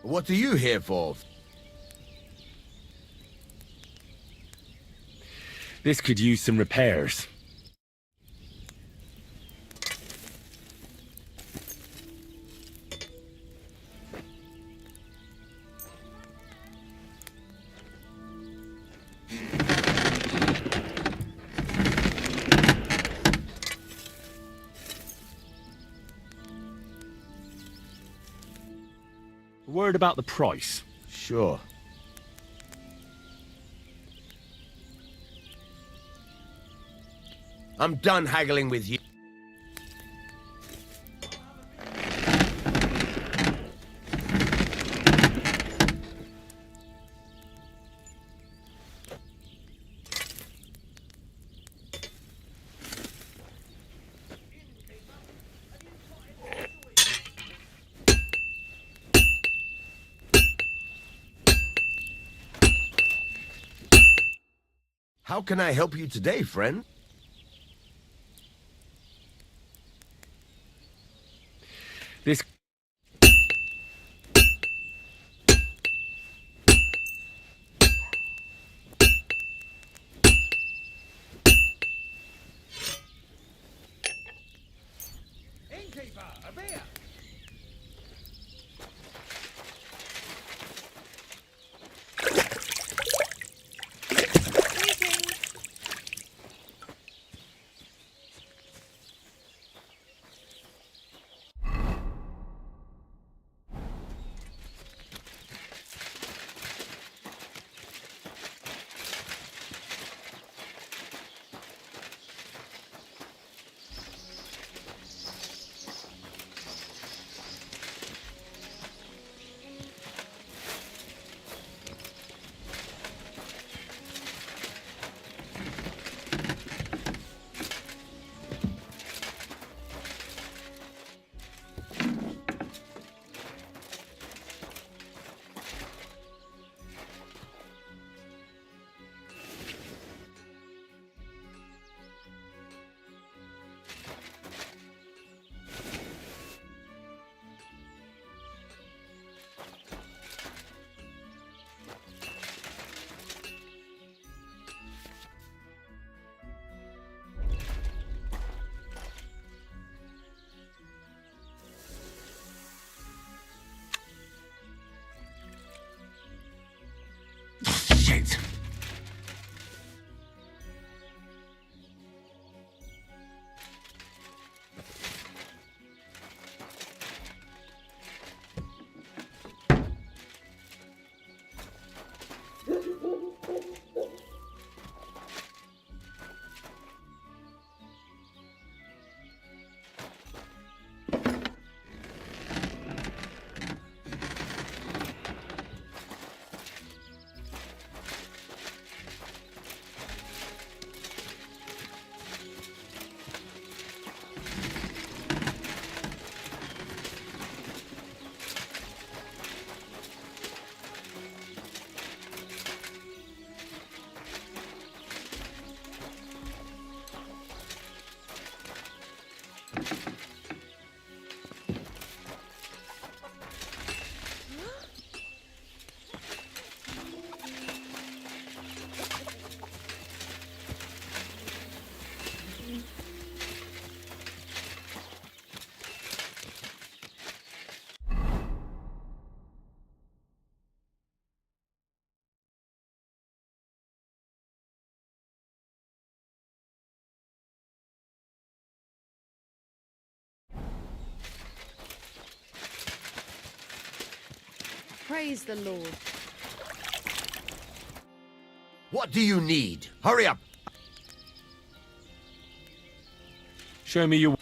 What are you here for? This could use some repairs. A word about the price. Sure. I'm done haggling with you. How can I help you today, friend? This... Innkeeper, a beer! Shit! Praise the Lord. What do you need? Hurry up! Show me your...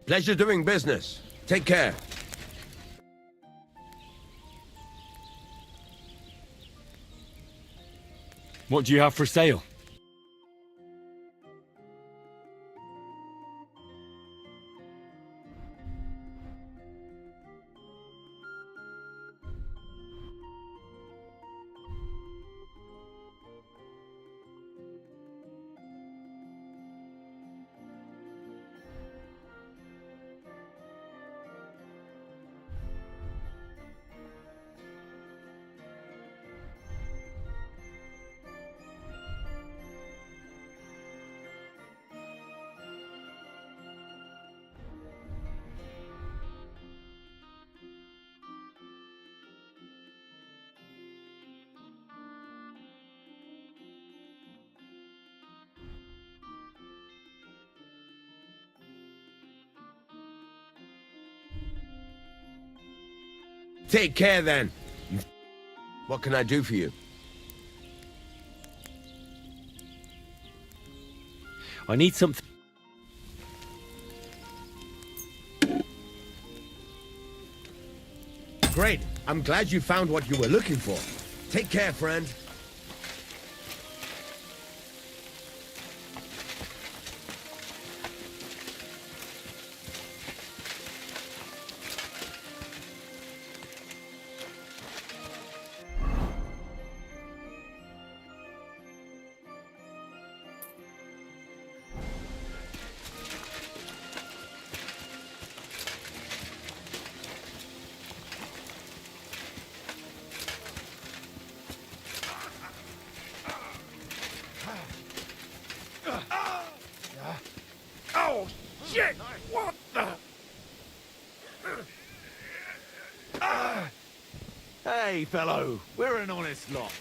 Pleasure doing business. Take care. What do you have for sale? Take care then. What can I do for you? I need something. Great. I'm glad you found what you were looking for. Take care, friend. Oh, shit! What the? Hey, fellow, we're an honest lot.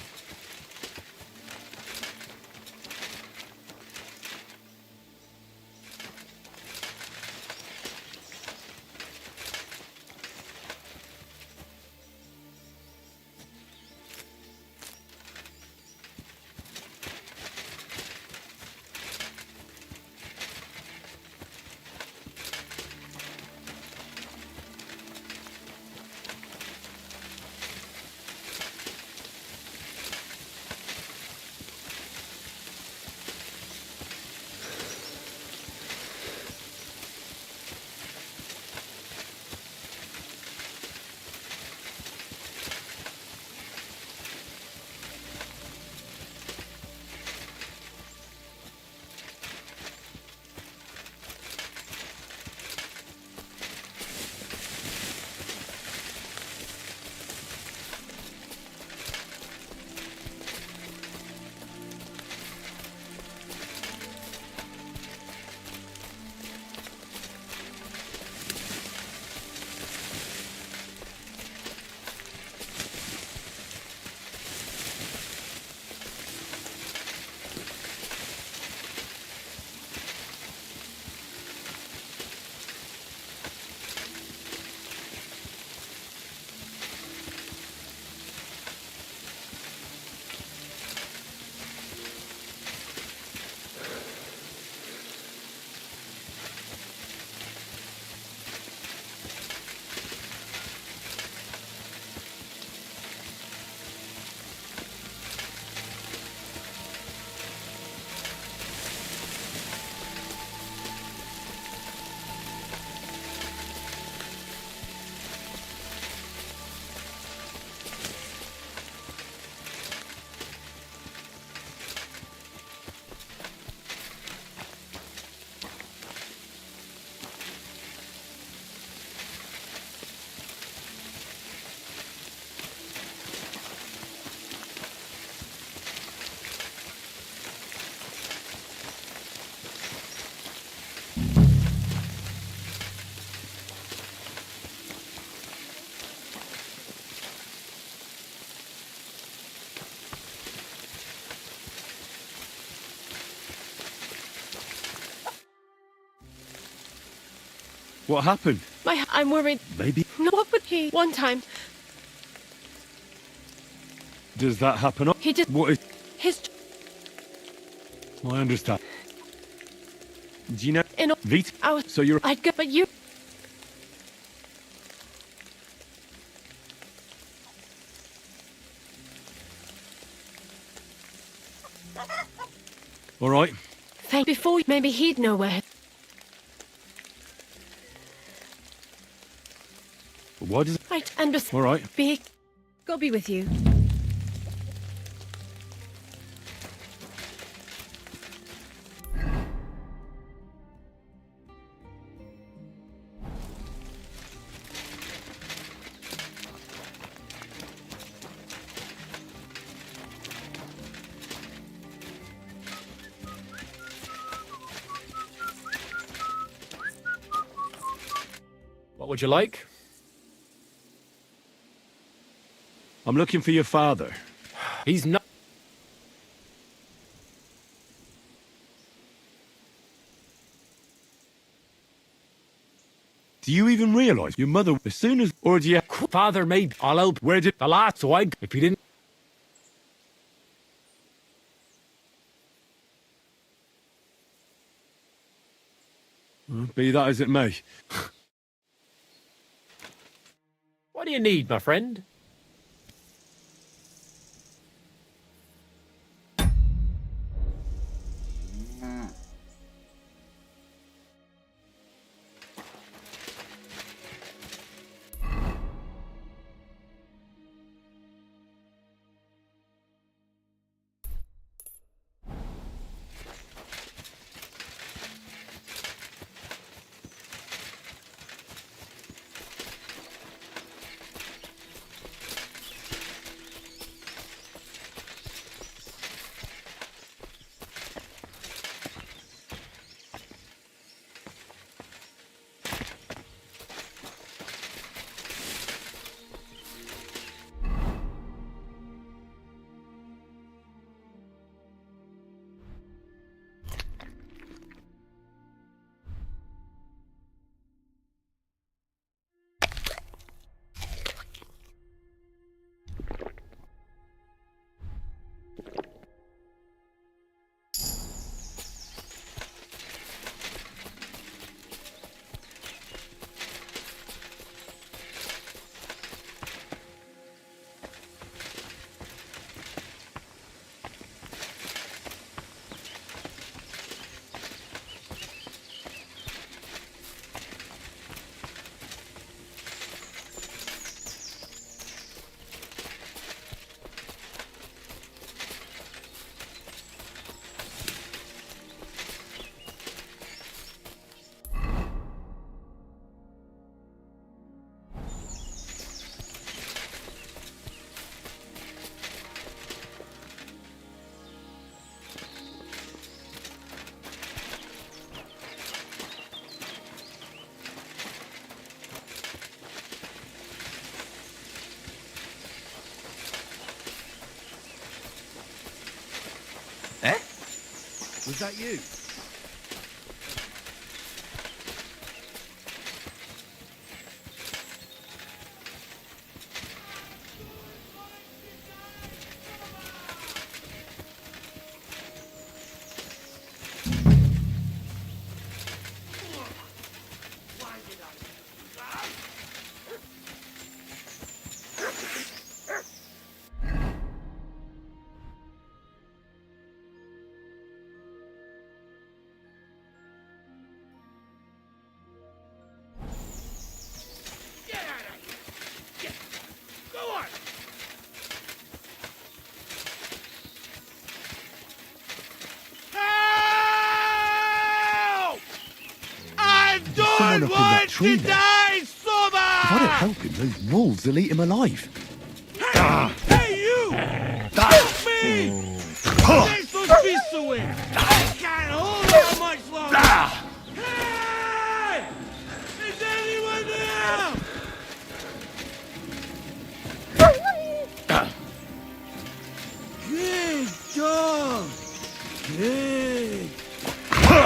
What happened? I'm worried. Maybe. No, what would he? One time, Does that happen? he just... What is... His... I understand. Do you know... In... Vita? I was... So you're... I'd go, but you... All right. Thank... Before... Maybe he'd know where... Why does... Right, and All right. be... God be with you. What would you like? I'm looking for your father. He's not... Do you even realize your mother, as soon as... Or do you... Father made all out. Where did the last so I... If he didn't... Be that as it may. What do you need, my friend? Was that you? Someone up in that tree there. Die, Soba! If I don't help him, those wolves will eat him alive. Hey, you! Help me! Take those beasts away! I can't hold out much longer! Hey! Is anyone there? Good dog! Good!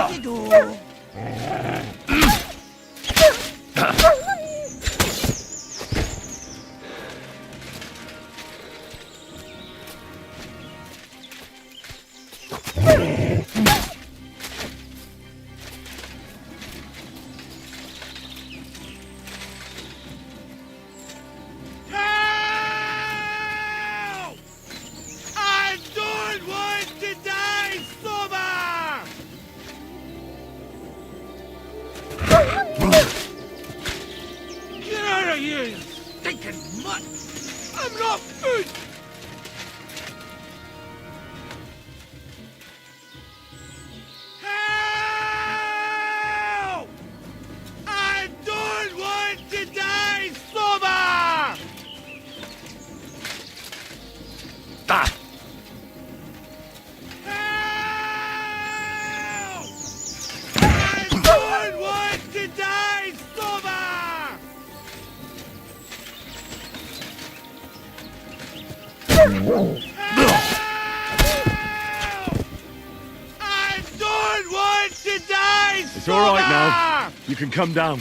Good dog! I'm not food! Help! I don't want to die sober! Ah! Help! I don't want to die sober! It's all right now. You can come down.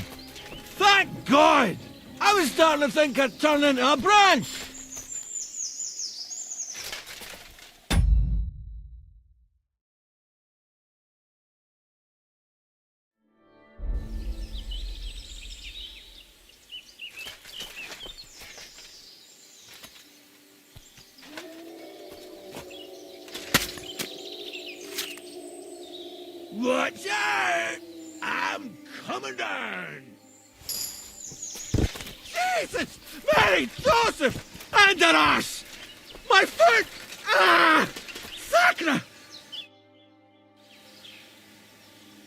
Thank God! I was starting to think I'd turn into a branch! Watch out! I'm coming down! Jesus! Mary Joseph! And an arse! My foot! Ah! Sacra!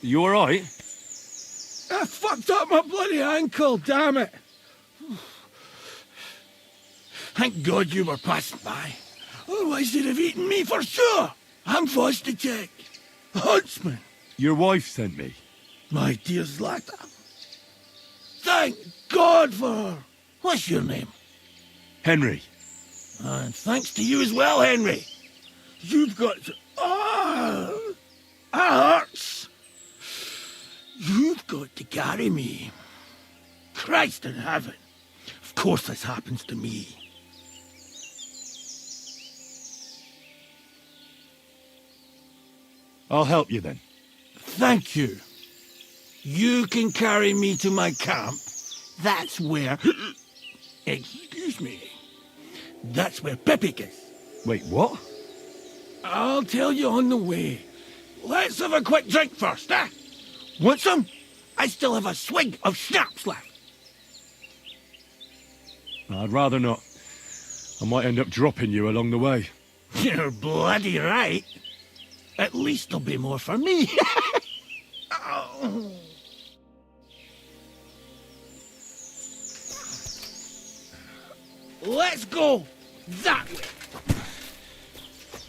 You alright? I fucked up my bloody ankle, damn it! Thank God you were passing by. Otherwise they'd have eaten me for sure! I'm forced to check. Huntsman! Your wife sent me. My dear Zlata. Thank God for her. What's your name? Henry. And thanks to you as well, Henry. You've got to... that hurts. You've got to carry me. Christ in heaven. Of course this happens to me. I'll help you then. Thank you. You can carry me to my camp. That's where... Excuse me. That's where Pipik is. Wait, what? I'll tell you on the way. Let's have a quick drink first, eh? Want some? I still have a swig of schnapps left. I'd rather not. I might end up dropping you along the way. You're bloody right. At least there'll be more for me. Oh. Let's go that way.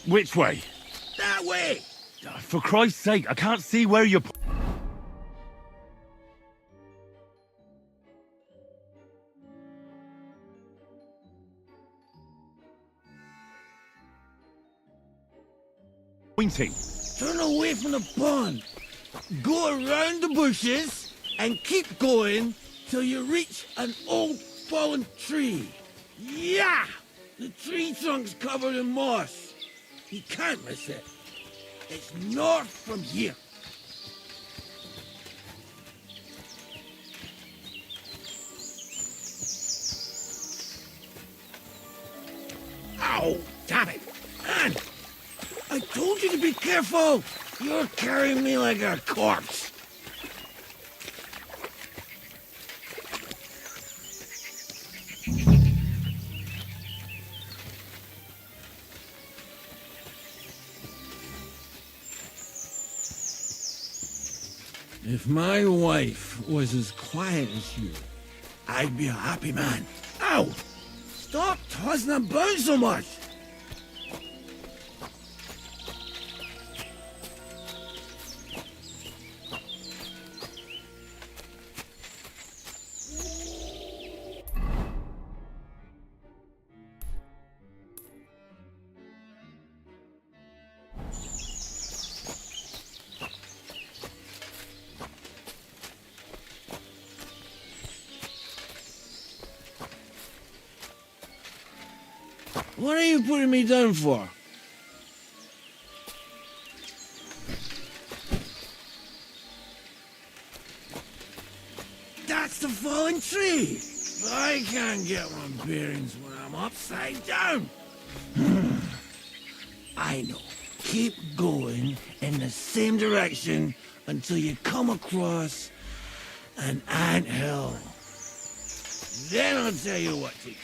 Which way? That way. For Christ's sake, I can't see where you're... pointing. Turn away from the pond. Go around the bushes and keep going till you reach an old fallen tree. Yeah! The tree trunk's covered in moss. You can't miss it. It's north from here. Ow! Damn it! Man! I told you to be careful! You're carrying me like a corpse. If my wife was as quiet as you, I'd be a happy man. Ow! Stop tossing about so much! What are you putting me down for? That's the fallen tree. I can't get my bearings when I'm upside down. I know. Keep going in the same direction until you come across an anthill. Then I'll tell you what to do.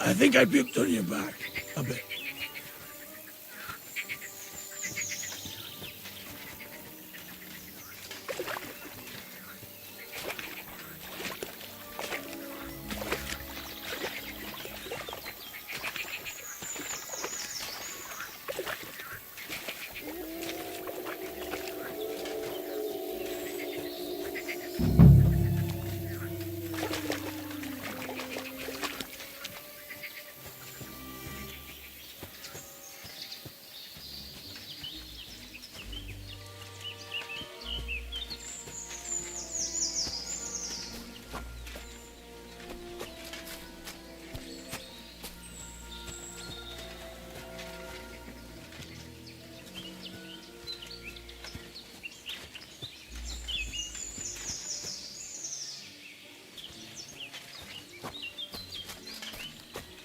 I think I puked on your back a bit.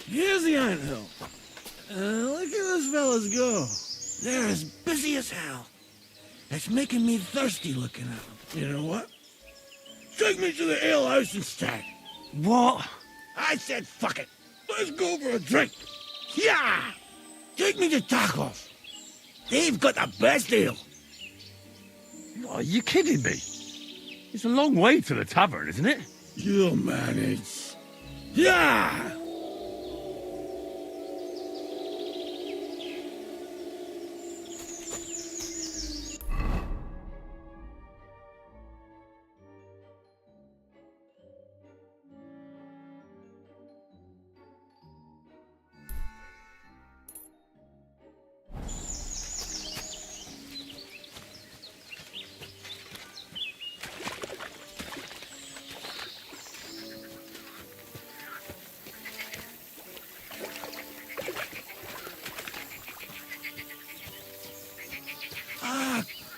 Here's the anthill. Look at those fellas go. They're as busy as hell. It's making me thirsty looking at them. You know what? Take me to the ale house instead. What? I said fuck it. Let's go for a drink. Yeah! Take me to tacos. They've got the best ale. Are you kidding me? It's a long way to the tavern, isn't it? You'll manage. Yeah!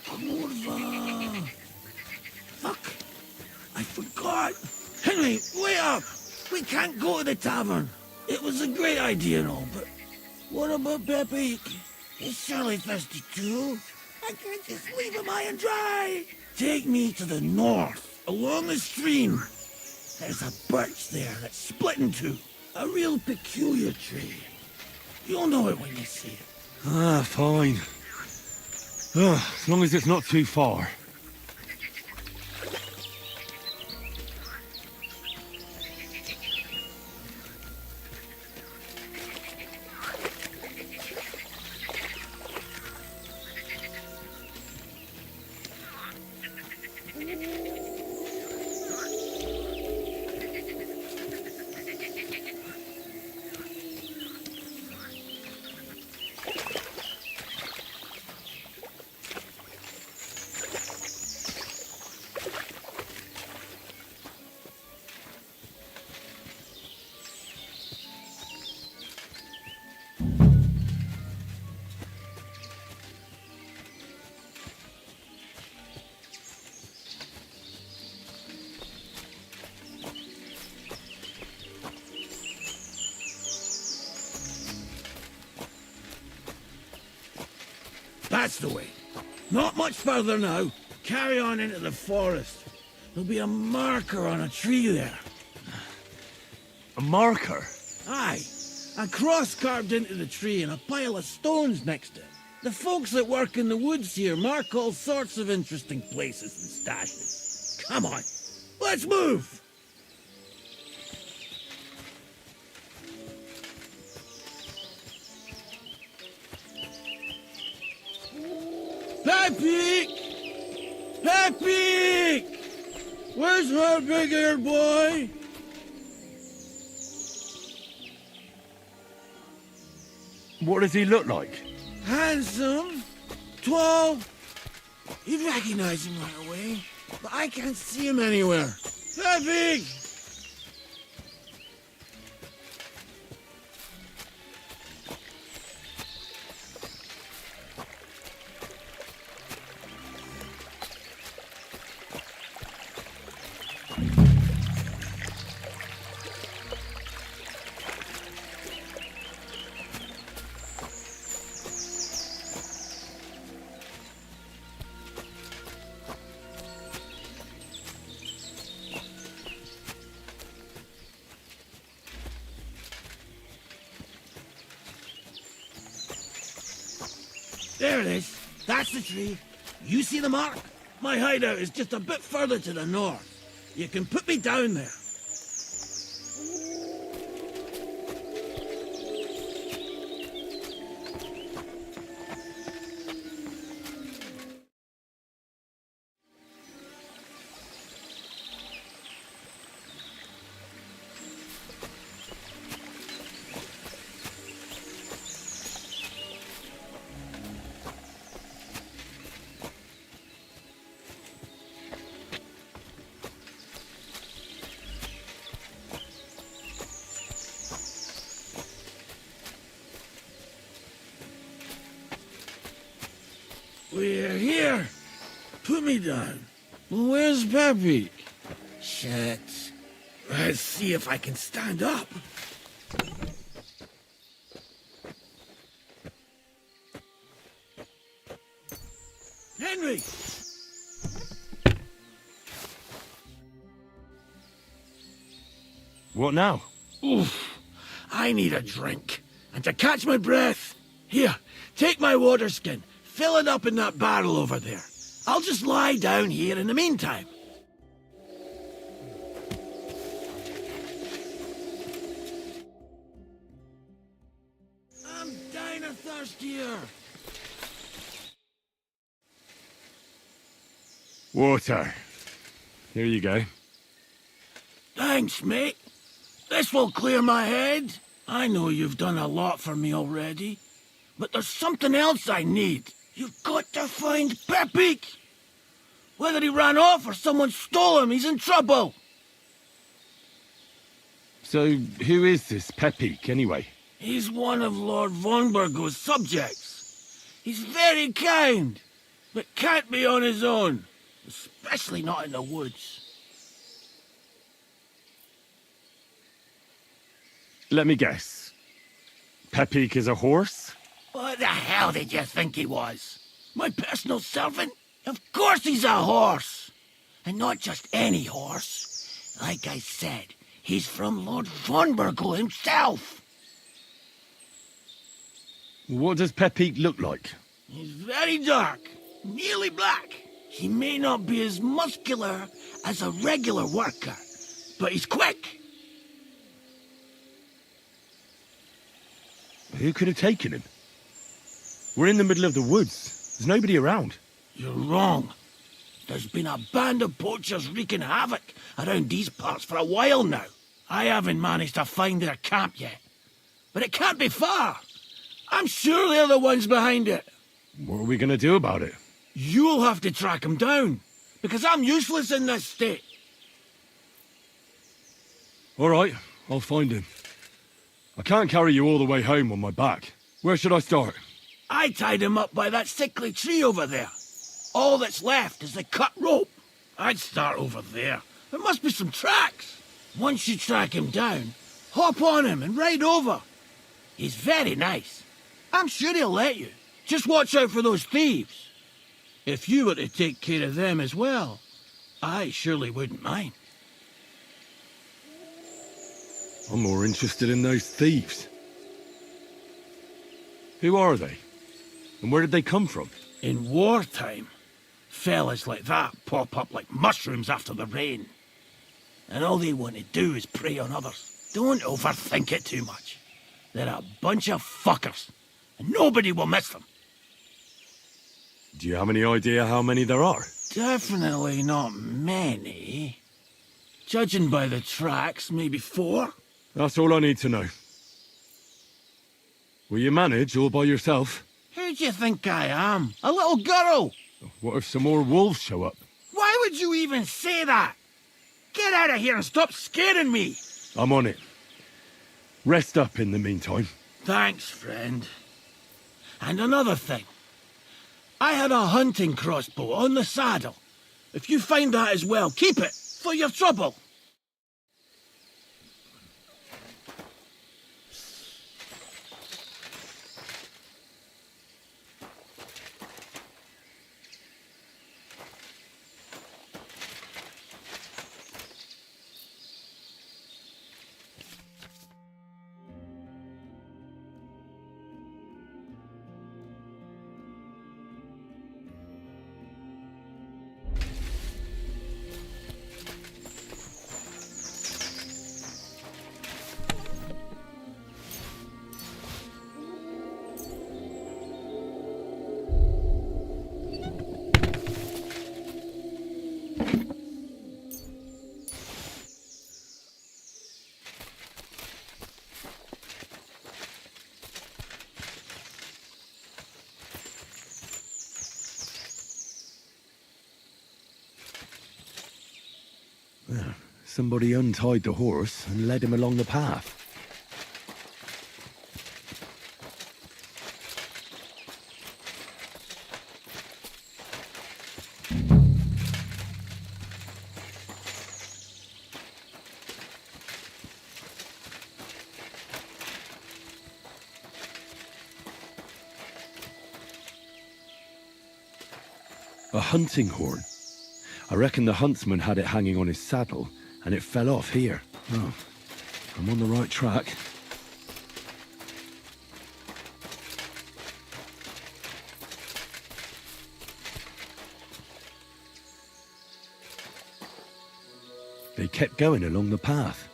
Kurva. Fuck. I forgot. Henry, wait up. We can't go to the tavern. It was a great idea and all, but what about Pepe? He's surely thirsty too. I can't just leave him high and dry. Take me to the north, along the stream. There's a birch there that's split in two. A real peculiar tree. You'll know it when you see it. Ah, fine. As long as it's not too far. That's the way. Not much further now. Carry on into the forest. There'll be a marker on a tree there. A marker? Aye. A cross carved into the tree and a pile of stones next to it. The folks that work in the woods here mark all sorts of interesting places and stashes. Come on. Let's move! Pepe! Pepe! Where's her big-eared boy? What does he look like? Handsome, tall. You'd recognize him right away, but I can't see him anywhere. Pepe! There it is. That's the tree. You see the mark? My hideout is just a bit further to the north. You can put me down there. We're here. Put me down. Well, where's Pepe? Shit. Let's see if I can stand up. What now? Oof. I need a drink. And to catch my breath, here, take my water skin. Fill it up in that barrel over there. I'll just lie down here in the meantime. I'm dying of thirst here. Water. Here you go. Thanks, mate. This will clear my head. I know you've done a lot for me already, but there's something else I need. You've got to find Pepik. Whether he ran off or someone stole him, he's in trouble. So, who is this Pepik, anyway? He's one of Lord Vonbergo's subjects. He's very kind, but can't be on his own, especially not in the woods. Let me guess. Pepik is a horse? What the hell did you think he was? My personal servant? Of course he's a horse. And not just any horse. Like I said, he's from Lord Vonbergo himself. What does Pepik look like? He's very dark, nearly black. He may not be as muscular as a regular worker, but he's quick. Who could have taken him? We're in the middle of the woods. There's nobody around. You're wrong. There's been a band of poachers wreaking havoc around these parts for a while now. I haven't managed to find their camp yet. But it can't be far. I'm sure they're the ones behind it. What are we going to do about it? You'll have to track them down, because I'm useless in this state. All right, I'll find him. I can't carry you all the way home on my back. Where should I start? I tied him up by that sickly tree over there. All that's left is the cut rope. I'd start over there. There must be some tracks. Once you track him down, hop on him and ride over. He's very nice. I'm sure he'll let you. Just watch out for those thieves. If you were to take care of them as well, I surely wouldn't mind. I'm more interested in those thieves. Who are they? And where did they come from? In wartime, fellas like that pop up like mushrooms after the rain. And all they want to do is prey on others. Don't overthink it too much. They're a bunch of fuckers, and nobody will miss them. Do you have any idea how many there are? Definitely not many. Judging by the tracks, maybe 4. That's all I need to know. Will you manage all by yourself? Who do you think I am? A little girl? What if some more wolves show up? Why would you even say that? Get out of here and stop scaring me. I'm on it. Rest up in the meantime. Thanks, friend. And another thing. I had a hunting crossbow on the saddle. If you find that as well, keep it for your trouble. Somebody untied the horse and led him along the path. A hunting horn. I reckon the huntsman had it hanging on his saddle, and it fell off here. Oh, I'm on the right track. They kept going along the path.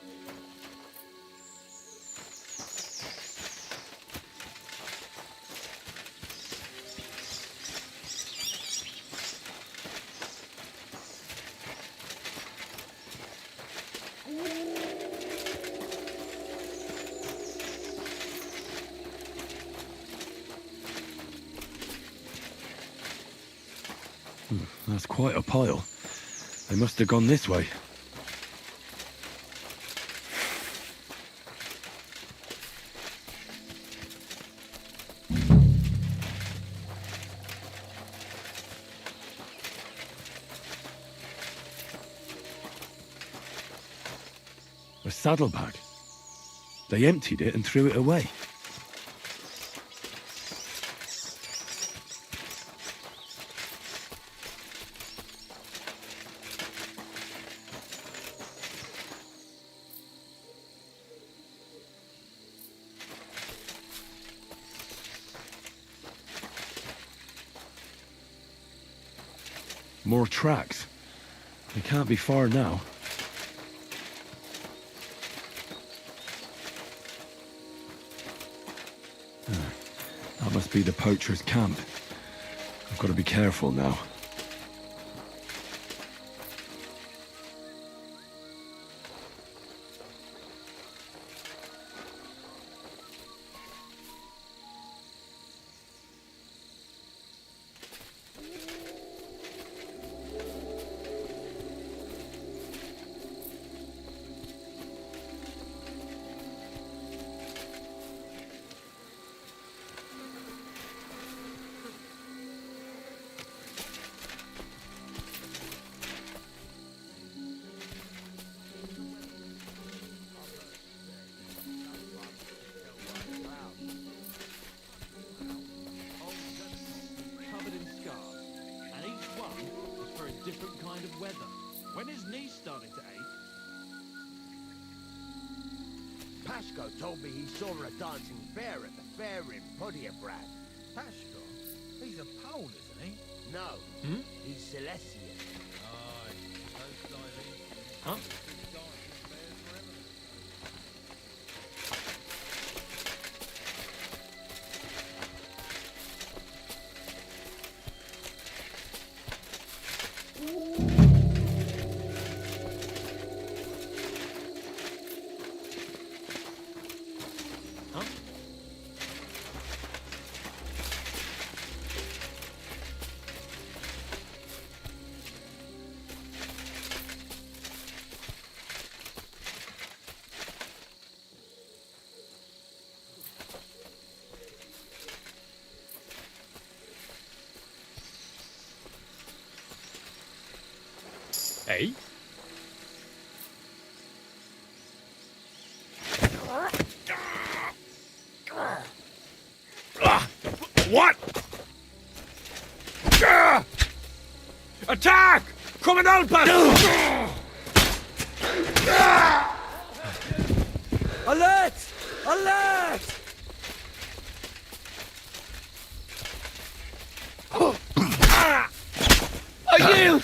That's quite a pile. They must have gone this way. A saddlebag. They emptied it and threw it away. More tracks. They can't be far now. That must be the poacher's camp. I've got to be careful now. Different kind of weather. When his knee started to ache. Pashko told me he saw a dancing bear at the fair in Bohemia. Pashko? He's a Pole, isn't he? No, he's Silesian. Aye, those Silesians. Huh? Hey? What? Attack! Come and help us! Alert! Alert! I yield!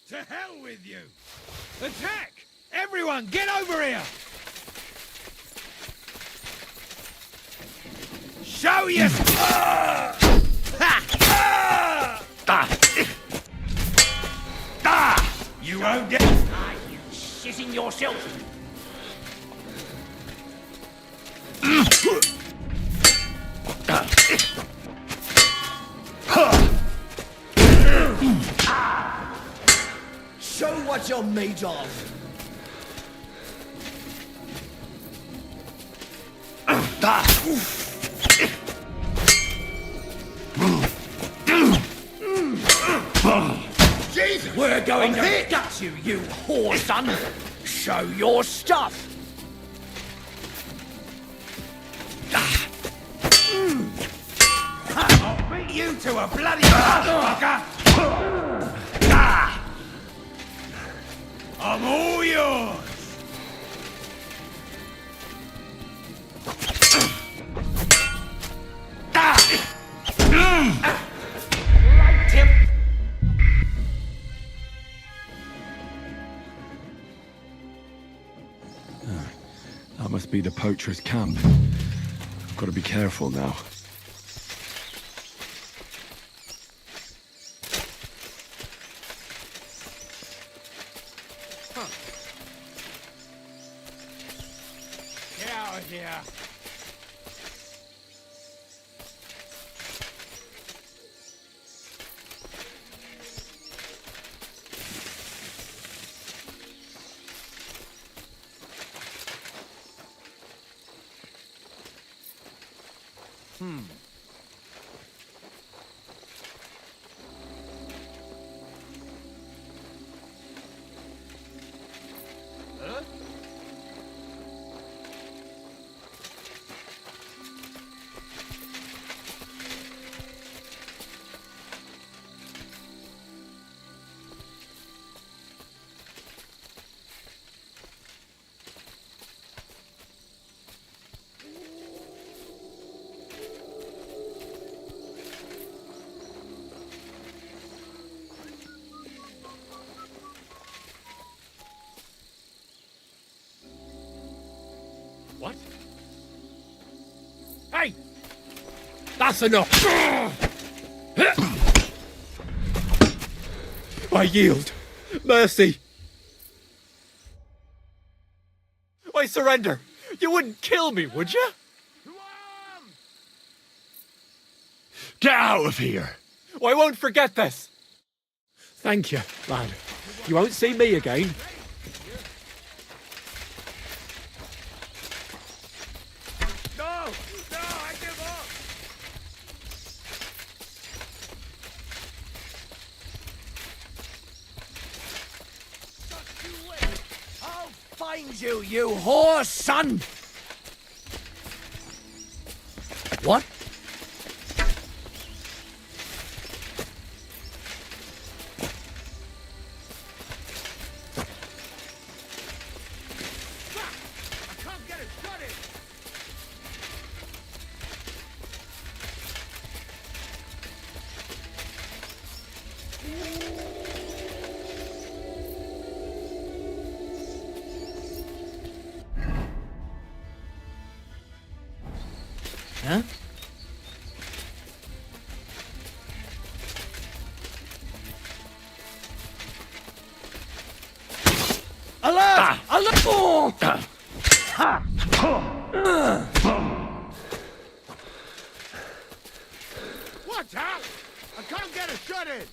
To hell with you! Attack! Everyone, get over here! Show your... Ha! You won't get... Ah, you shitting yourself. Show what you're made of. Jesus! We're going to gut you, you whore son! Show your stuff! I'll beat you to a bloody motherfucker! I'm all yours! Right, Tim! That must be the poacher's camp. I've got to be careful now. Get out of here. What? Hey! That's enough! I yield. Mercy. I surrender. You wouldn't kill me, would you? Get out of here! I won't forget this. Thank you, lad. You won't see me again. No! No, I give up! I'll find you, you whore son! What? I can't get it shut in! Huh? Alert! Alert! Oh! Watch out! I can't get it shut in!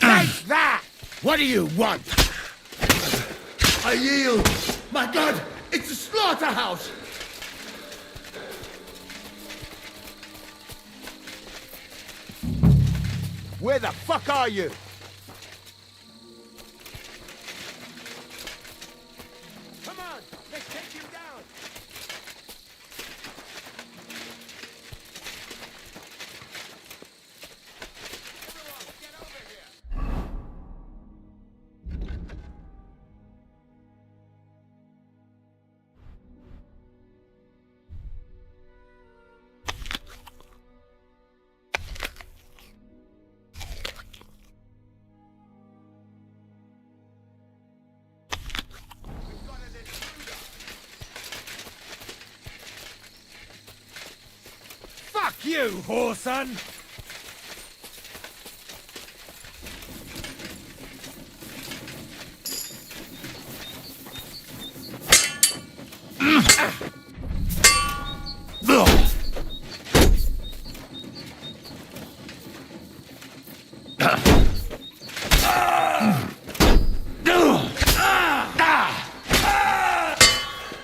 Take that! What do you want? I yield. My God, it's a slaughterhouse. Where the fuck are you? Come on, let's take him down. Everyone, get over here. you, whoreson!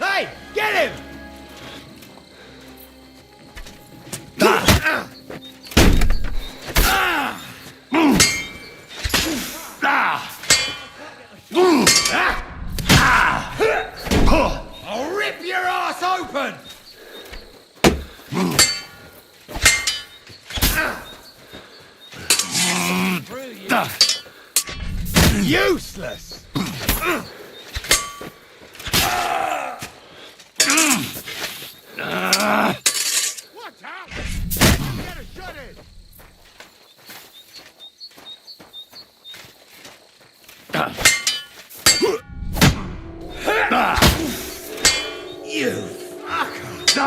Hey, get him! I'll rip your ass open! Useless! Watch out! Get a shot in! You fucker!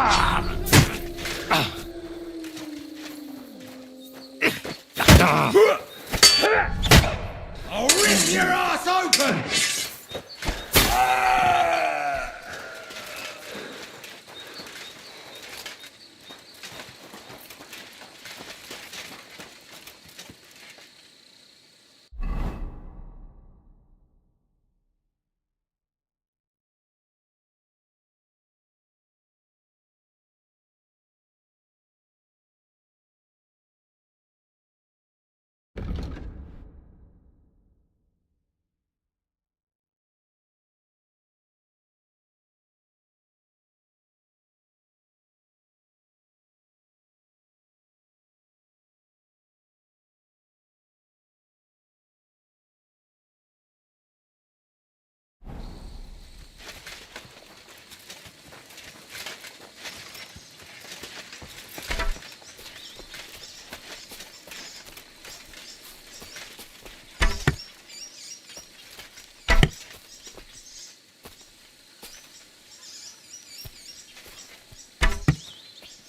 I'll rip your ass open!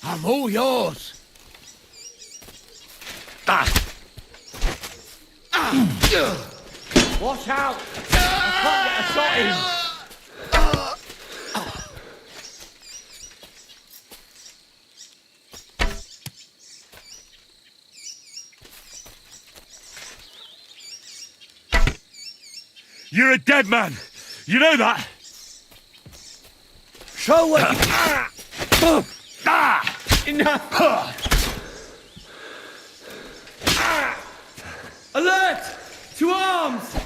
I'm all yours. Watch out! I can't get a shot in! You're a dead man. You know that? Show what Enough! Alert! To arms!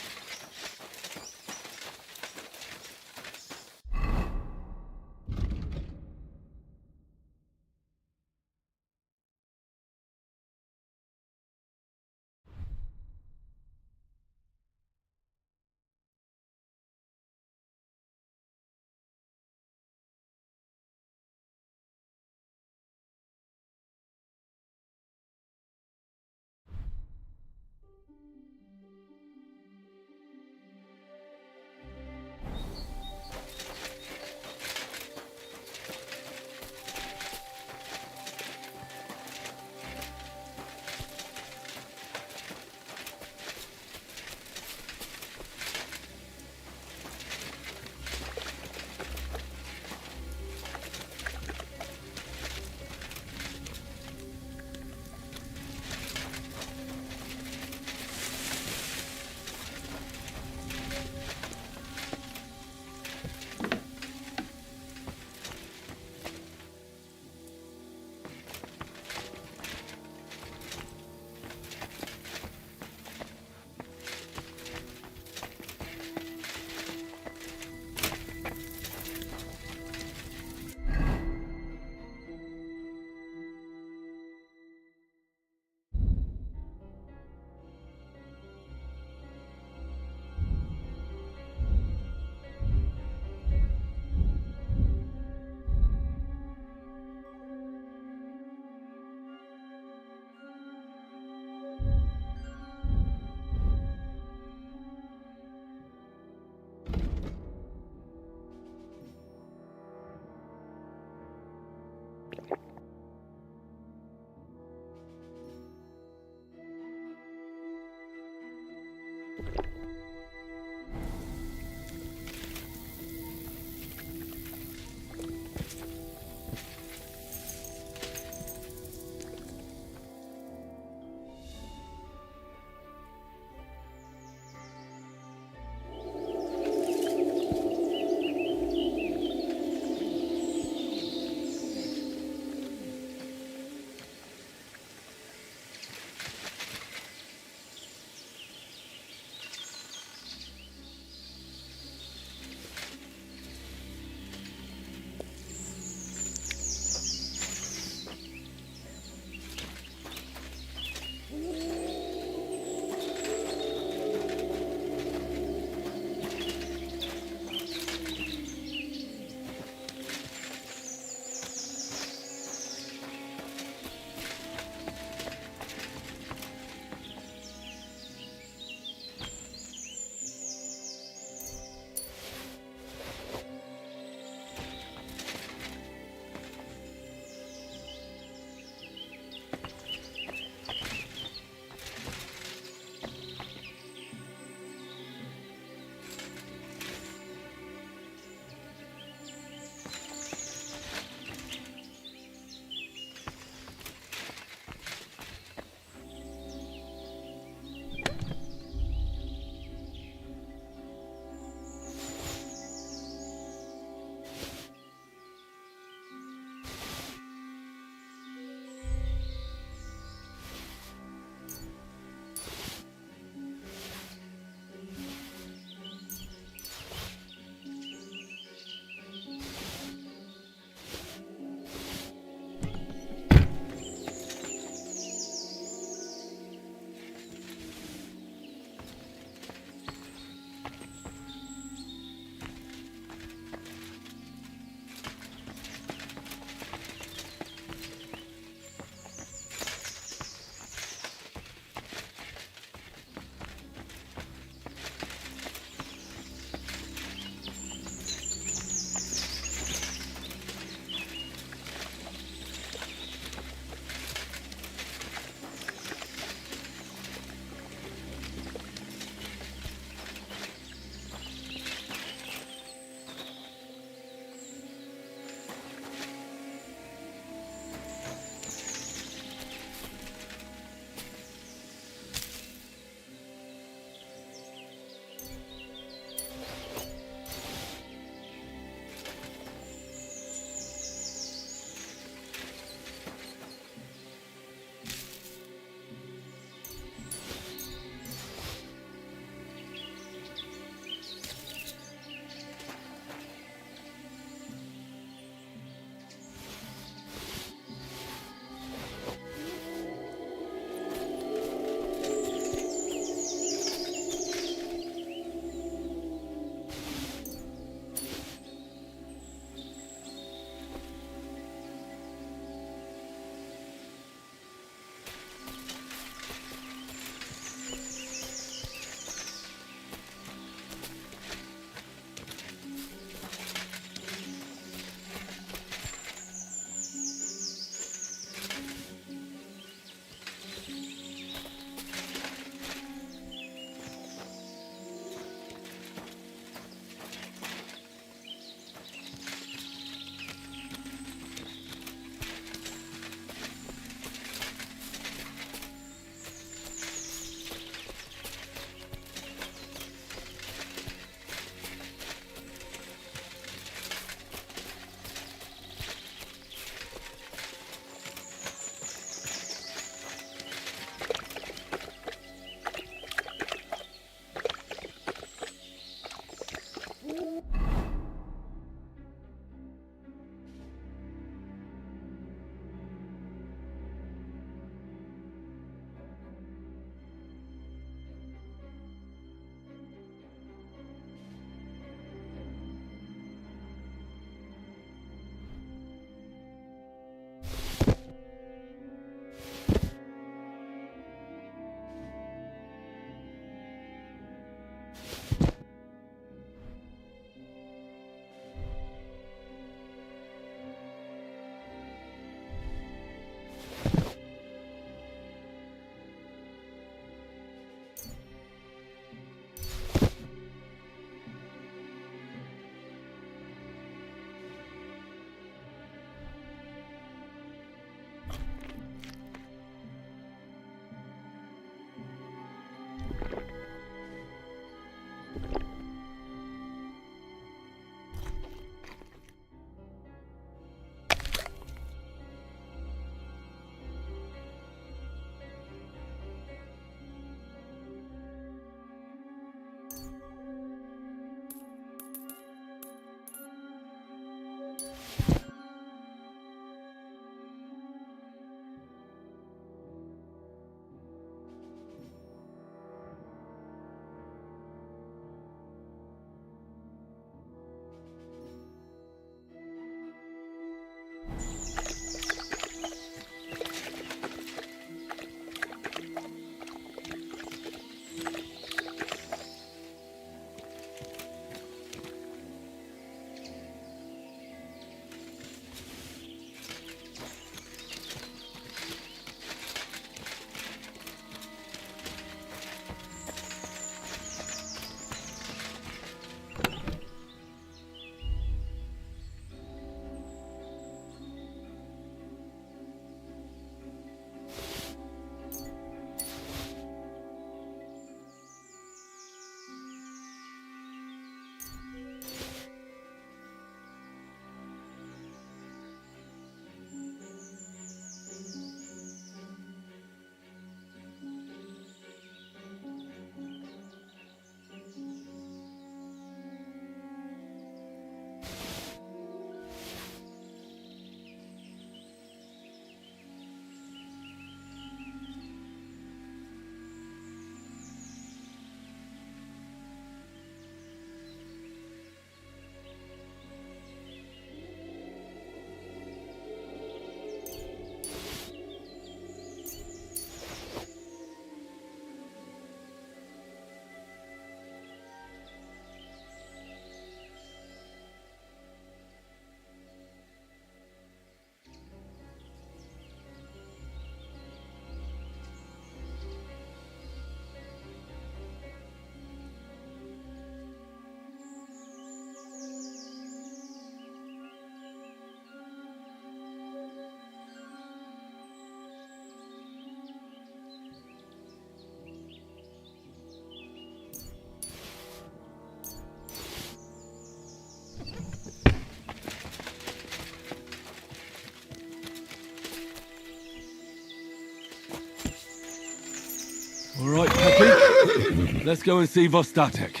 Let's go and see Vostatek.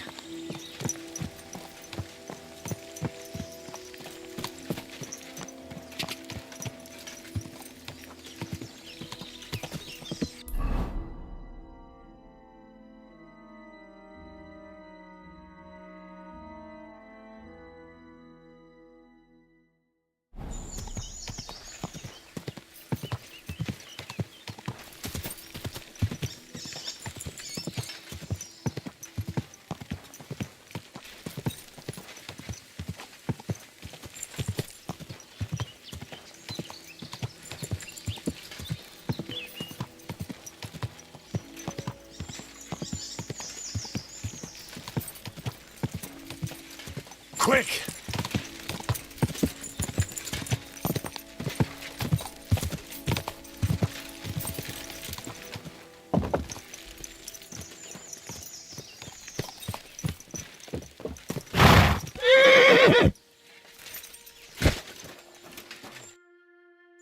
Quick!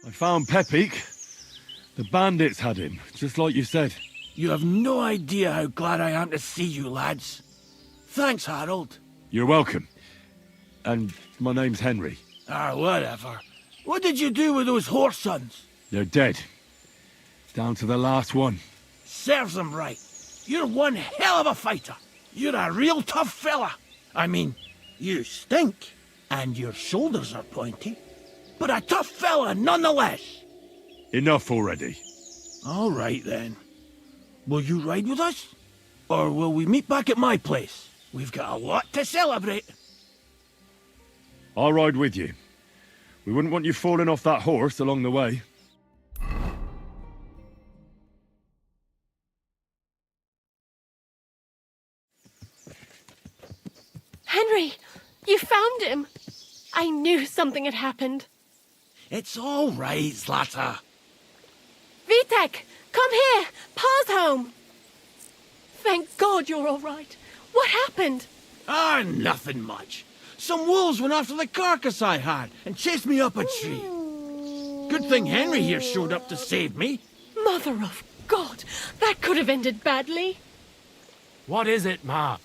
I found Pepik. The bandits had him, just like you said. You have no idea how glad I am to see you, lads. Thanks, Harold. You're welcome. And my name's Henry. Whatever. What did you do with those horse sons? They're dead. Down to the last one. Serves them right. You're one hell of a fighter. You're a real tough fella. I mean, you stink, and your shoulders are pointy. But a tough fella nonetheless. Enough already. All right, then. Will you ride with us? Or will we meet back at my place? We've got a lot to celebrate. I'll ride with you. We wouldn't want you falling off that horse along the way. Henry, you found him. I knew something had happened. It's all right, Zlata. Vitek, come here. Pa's home. Thank God you're all right. What happened? Nothing much. Some wolves went after the carcass I had and chased me up a tree. Good thing Henry here showed up to save me. Mother of God, that could have ended badly. What is it, Ma?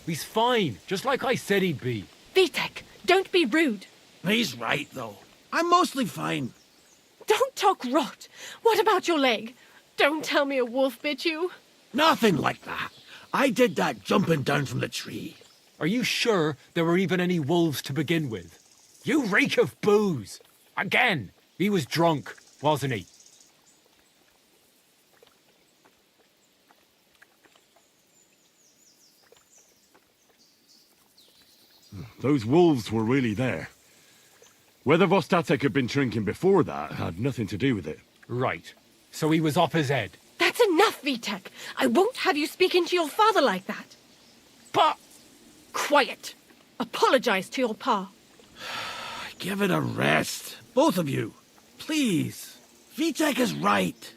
He's fine, just like I said he'd be. Vitek, don't be rude. He's right, though. I'm mostly fine. Don't talk rot. What about your leg? Don't tell me a wolf bit you. Nothing like that. I did that jumping down from the tree. Are you sure there were even any wolves to begin with? You reek of booze. Again, he was drunk, wasn't he? Those wolves were really there. Whether Vostatek had been drinking before that had nothing to do with it. Right. So he was up his head. That's enough, Vitek. I won't have you speaking to your father like that. But Quiet. Apologize to your pa. Give it a rest. Both of you. Please. Vitek is right.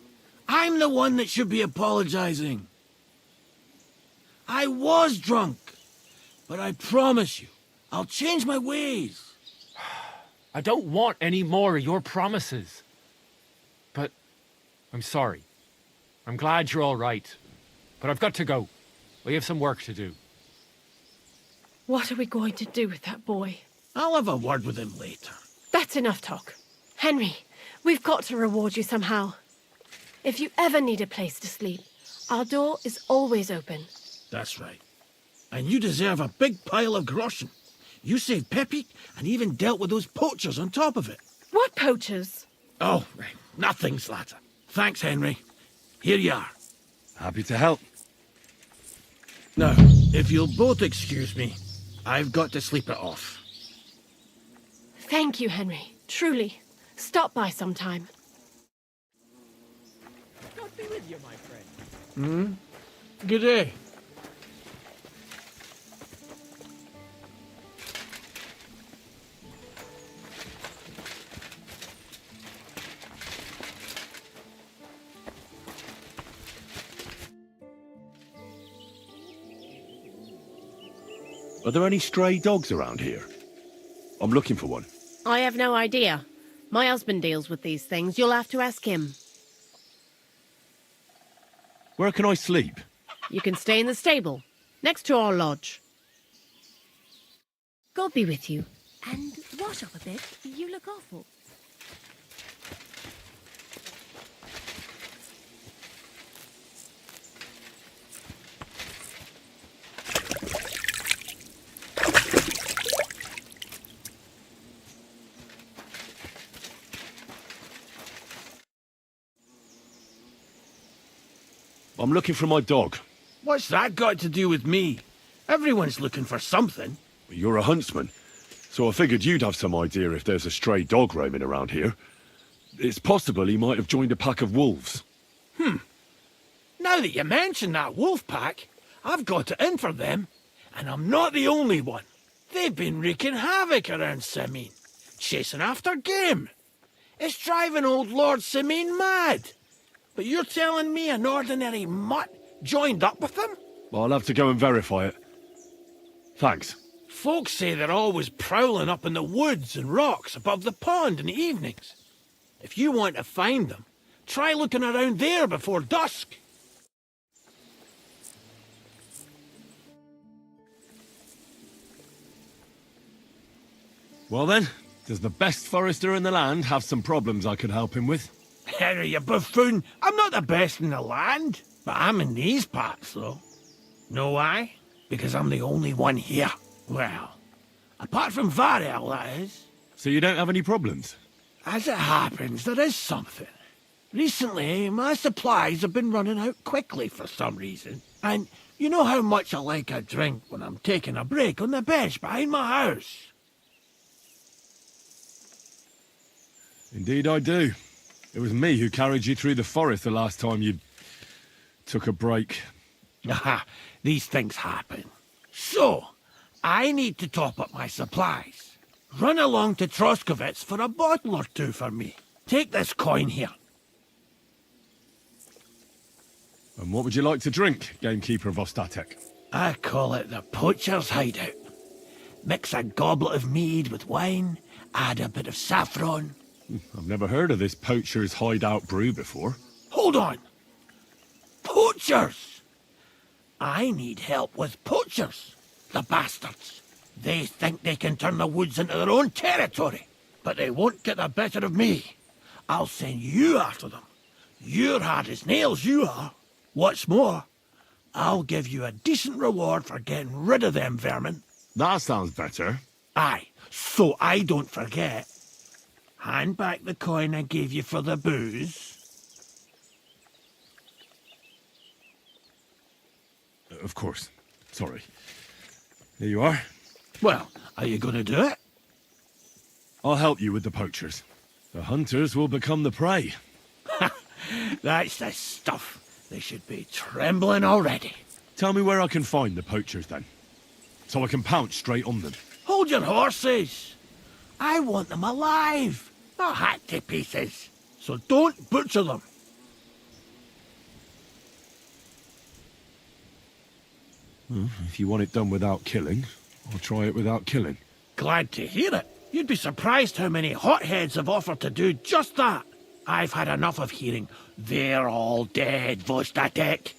I'm the one that should be apologizing. I was drunk. But I promise you, I'll change my ways. I don't want any more of your promises. But I'm sorry. I'm glad you're all right. But I've got to go. We have some work to do. What are we going to do with that boy? I'll have a word with him later. That's enough talk. Henry, we've got to reward you somehow. If you ever need a place to sleep, our door is always open. That's right. And you deserve a big pile of groschen. You saved Pepik and even dealt with those poachers on top of it. What poachers? Oh, nothing, Zlata. Thanks, Henry. Here you are. Happy to help. Now, if you'll both excuse me, I've got to sleep it off. Thank you, Henry. Truly. Stop by sometime. God be with you, my friend. Good day. Are there any stray dogs around here? I'm looking for one. I have no idea. My husband deals with these things. You'll have to ask him. Where can I sleep? You can stay in the stable, next to our lodge. God be with you. And wash up a bit. You look awful. I'm looking for my dog. What's that got to do with me? Everyone's looking for something. You're a huntsman, so I figured you'd have some idea if there's a stray dog roaming around here. It's possible he might have joined a pack of wolves. Now that you mention that wolf pack, I've got it in for them. And I'm not the only one. They've been wreaking havoc around Simene, chasing after game. It's driving old Lord Simene mad. But you're telling me an ordinary mutt joined up with them? I'll have to go and verify it. Thanks. Folks say they're always prowling up in the woods and rocks above the pond in the evenings. If you want to find them, try looking around there before dusk. Well then, does the best forester in the land have some problems I could help him with? Harry, you buffoon, I'm not the best in the land, but I'm in these parts, though. Know why? Because I'm the only one here. Well, apart from Varel, that is. So you don't have any problems? As it happens, there is something. Recently, my supplies have been running out quickly for some reason. And you know how much I like a drink when I'm taking a break on the bench behind my house. Indeed I do. It was me who carried you through the forest the last time you took a break. Aha, these things happen. So, I need to top up my supplies. Run along to Troskovitz for a bottle or two for me. Take this coin here. And what would you like to drink, gamekeeper of Ostatek? I call it the poacher's hideout. Mix a goblet of mead with wine, add a bit of saffron. I've never heard of this poacher's hideout brew before. Hold on! Poachers! I need help with poachers. The bastards. They think they can turn the woods into their own territory, but they won't get the better of me. I'll send you after them. You're hard as nails, you are. What's more, I'll give you a decent reward for getting rid of them vermin. That sounds better. Aye, so I don't forget. Hand back the coin I gave you for the booze. Of course. Sorry. Here you are. Well, are you going to do it? I'll help you with the poachers. The hunters will become the prey. That's the stuff. They should be trembling already. Tell me where I can find the poachers then, so I can pounce straight on them. Hold your horses. I want them alive, not hacked to pieces. So don't butcher them. Well, if you want it done without killing, I'll try it without killing. Glad to hear it. You'd be surprised how many hotheads have offered to do just that. I've had enough of hearing, "They're all dead, Vostatek,"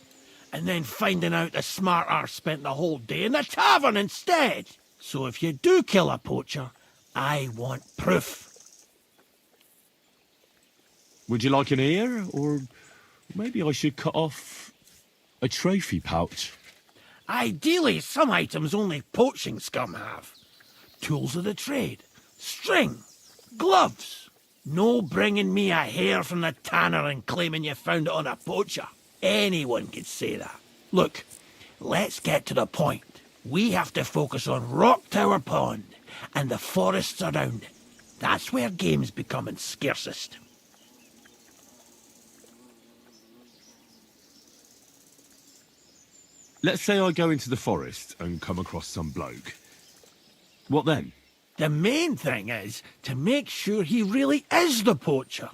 and then finding out the smart arse spent the whole day in the tavern instead. So if you do kill a poacher, I want proof. Would you like an ear, or maybe I should cut off a trophy pouch? Ideally, some items only poaching scum have. Tools of the trade, string, gloves. No bringing me a hair from the tanner and claiming you found it on a poacher. Anyone could say that. Look, let's get to the point. We have to focus on Rock Tower Pond and the forests around it. That's where game's becoming scarcest. Let's say I go into the forest and come across some bloke. What then? The main thing is to make sure he really is the poacher.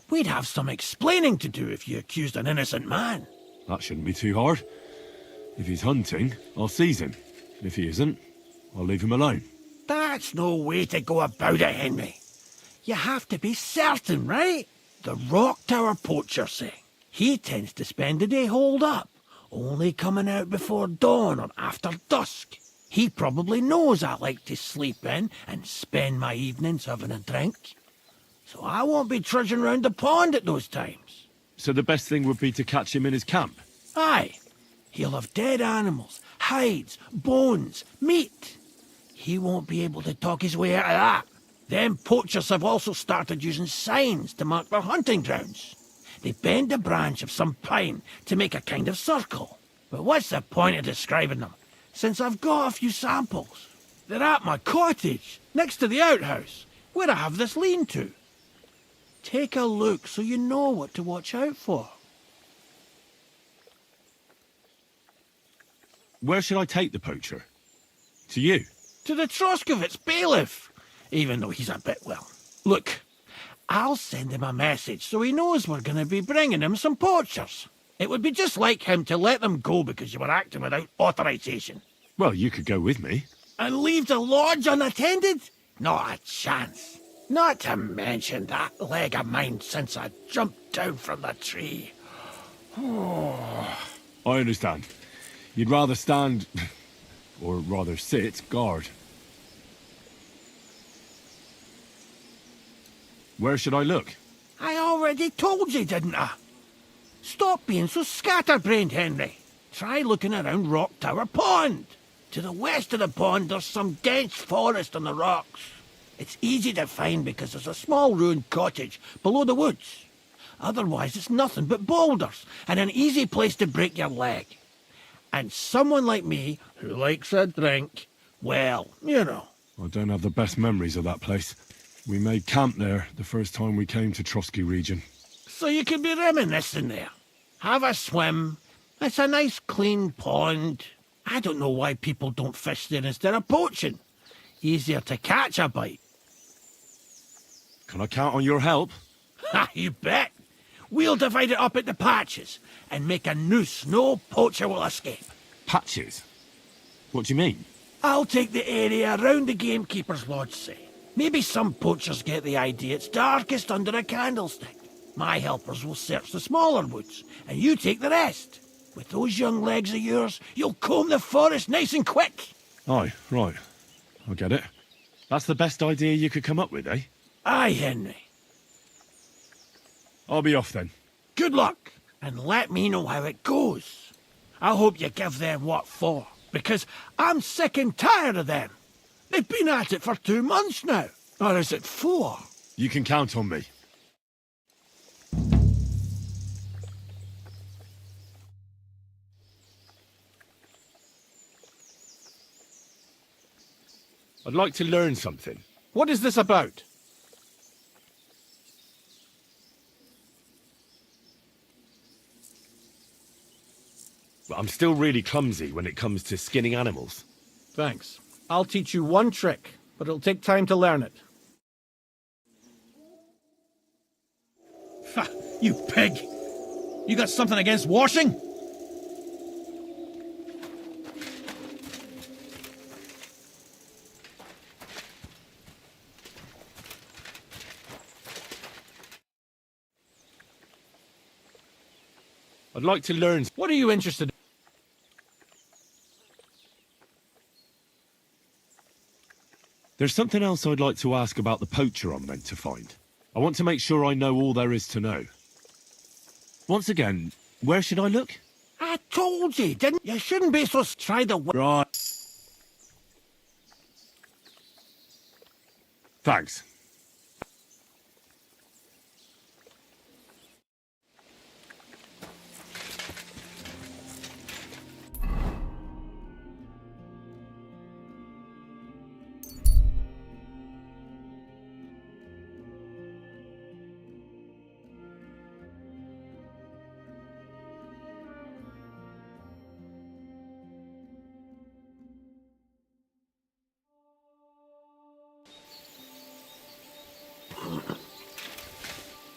We'd have some explaining to do if you accused an innocent man. That shouldn't be too hard. If he's hunting, I'll seize him. If he isn't, I'll leave him alone. That's no way to go about it, Henry. You have to be certain, right? The Rock Tower poacher say he tends to spend the day holed up, only coming out before dawn or after dusk. He probably knows I like to sleep in and spend my evenings having a drink. So I won't be trudging round the pond at those times. So the best thing would be to catch him in his camp? Aye. He'll have dead animals, hides, bones, meat. He won't be able to talk his way out of that. Them poachers have also started using signs to mark their hunting grounds. They bend a branch of some pine to make a kind of circle. But what's the point of describing them, since I've got a few samples? They're at my cottage, next to the outhouse, where I have this lean-to. Take a look so you know what to watch out for. Where should I take the poacher? To you? To the Troskovitz bailiff, even though he's a bit, well. Look, I'll send him a message so he knows we're going to be bringing him some poachers. It would be just like him to let them go because you were acting without authorization. Well, you could go with me. And leave the lodge unattended? Not a chance. Not to mention that leg of mine since I jumped down from the tree. I understand. You'd rather stand, or rather sit, guard. Where should I look? I already told you, didn't I? Stop being so scatterbrained, Henry. Try looking around Rock Tower Pond. To the west of the pond, there's some dense forest on the rocks. It's easy to find because there's a small ruined cottage below the woods. Otherwise, it's nothing but boulders and an easy place to break your leg. And someone like me, who likes a drink, well, you know. I don't have the best memories of that place. We made camp there the first time we came to Trotsky region. So you could be reminiscing there. Have a swim. It's a nice clean pond. I don't know why people don't fish there instead of poaching. Easier to catch a bite. Can I count on your help? Ha, you bet. We'll divide it up into patches and make a noose no poacher will escape. Patches? What do you mean? I'll take the area around the gamekeeper's lodge, say. Maybe some poachers get the idea it's darkest under a candlestick. My helpers will search the smaller woods, and you take the rest. With those young legs of yours, you'll comb the forest nice and quick. Aye, right. I get it. That's the best idea you could come up with, eh? Aye, Henry. I'll be off then. Good luck, and let me know how it goes. I hope you give them what for, because I'm sick and tired of them. They've been at it for 2 months now. Or is it 4? You can count on me. I'd like to learn something. What is this about? But I'm still really clumsy when it comes to skinning animals. Thanks. I'll teach you one trick, but it'll take time to learn it. Ha! You pig! You got something against washing? I'd like to learn... What are you interested in? There's something else I'd like to ask about the poacher I'm meant to find. I want to make sure I know all there is to know. Once again, where should I look? I told you, didn't you? Shouldn't be so try the... Right. Thanks.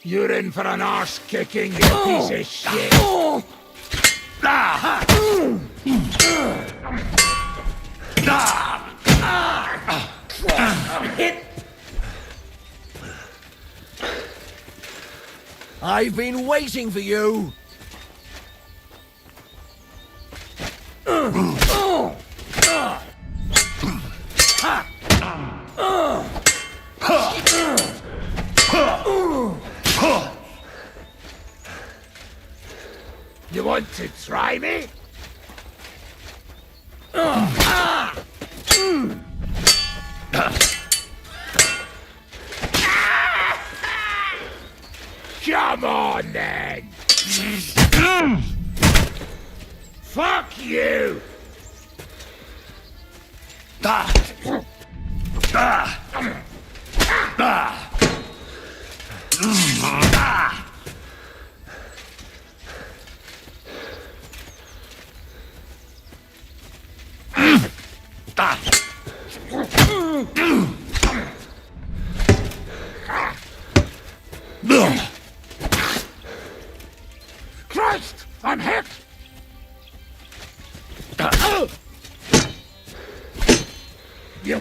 You're in for an arse-kicking, you piece of shit! I've been waiting for you! You want to try me? Come on, then! Fuck you! Christ! I'm hit! You...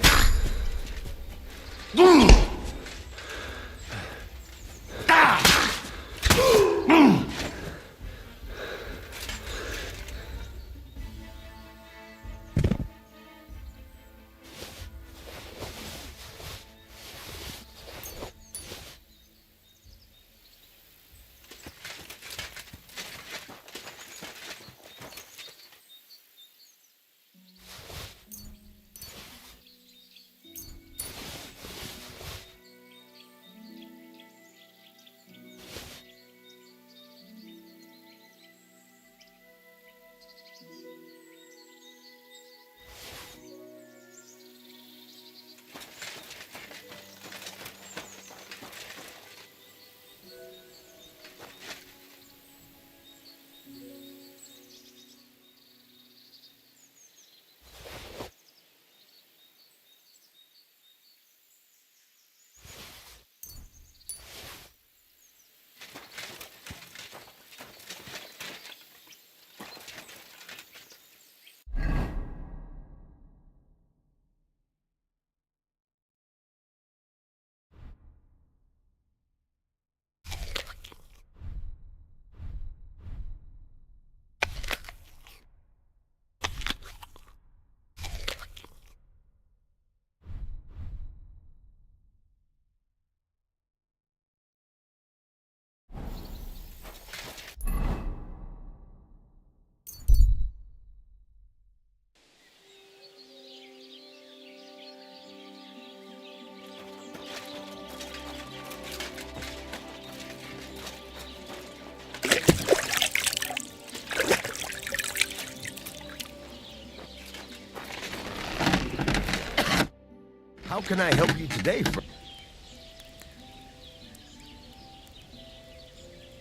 How can I help you today,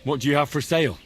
What do you have for sale?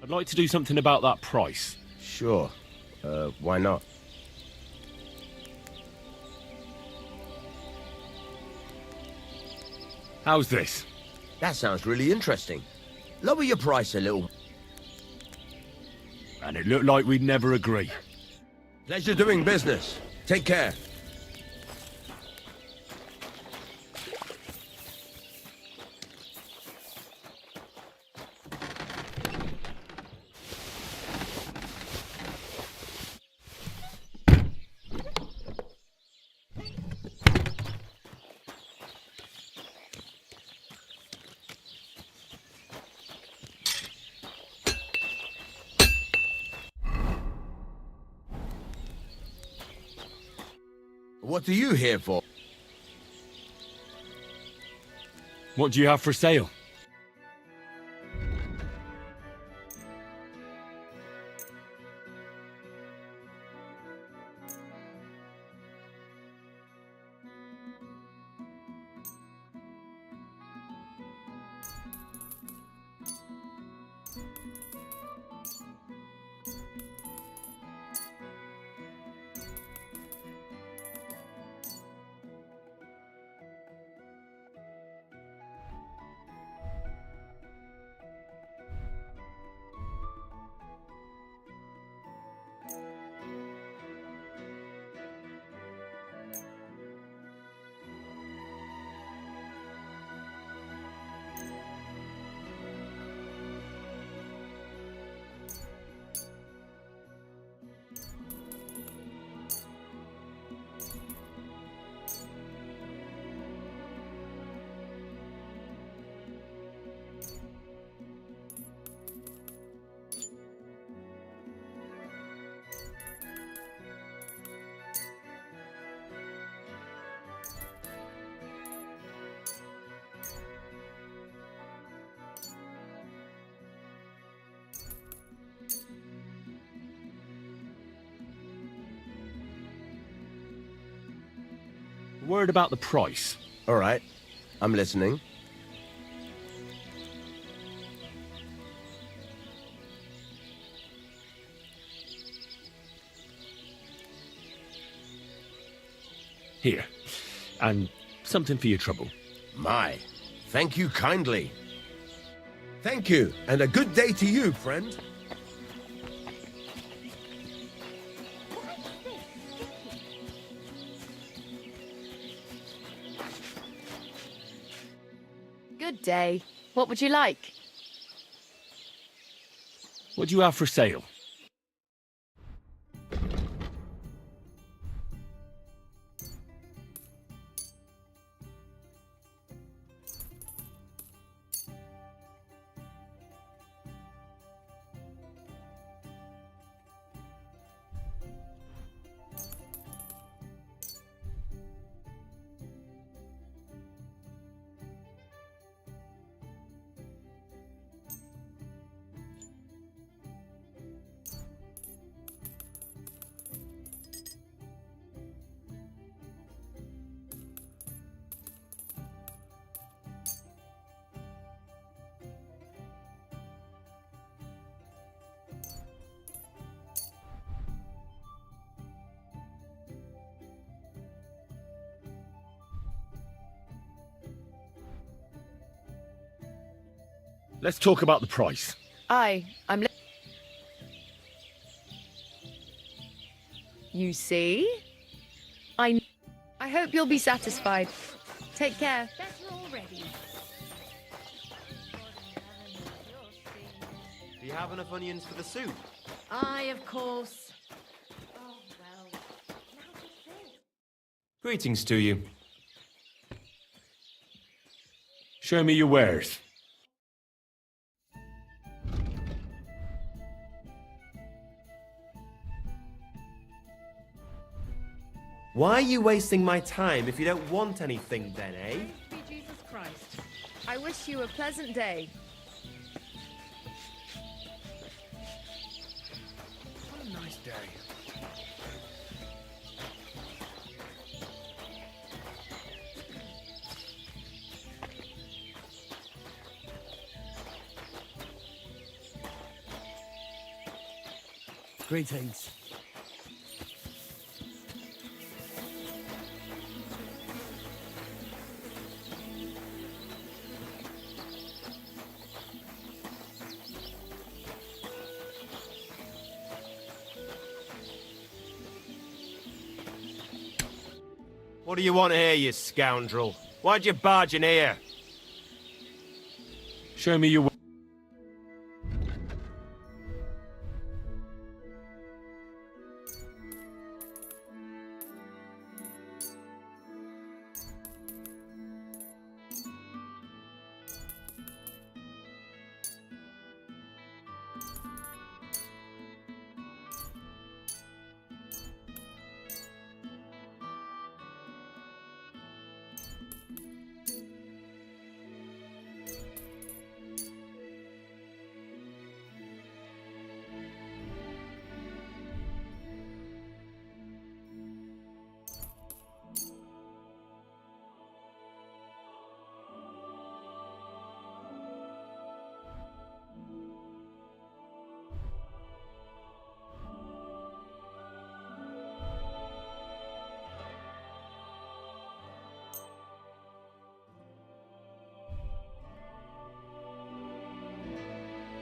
I'd like to do something about that price. Sure. Why not? How's this? That sounds really interesting. Lower your price a little. And it looked like we'd never agree. Pleasure doing business. Take care. What are you here for? What do you have for sale? Word about the price. All right. I'm listening. Here. And something for your trouble. My, thank you kindly. Thank you, and a good day to you, friend. Good day. What would you like? What do you have for sale? Let's talk about the price. I'm... You see? I hope you'll be satisfied. Take care. Better already. Do you have enough onions for the soup? Aye, of course. Oh, well. Now to fill. Greetings to you. Show me your wares. Why are you wasting my time if you don't want anything then, eh? Be Jesus Christ. I wish you a pleasant day. What a nice day. Greetings. What do you want here, you scoundrel? Why'd you barge in here? Show me your...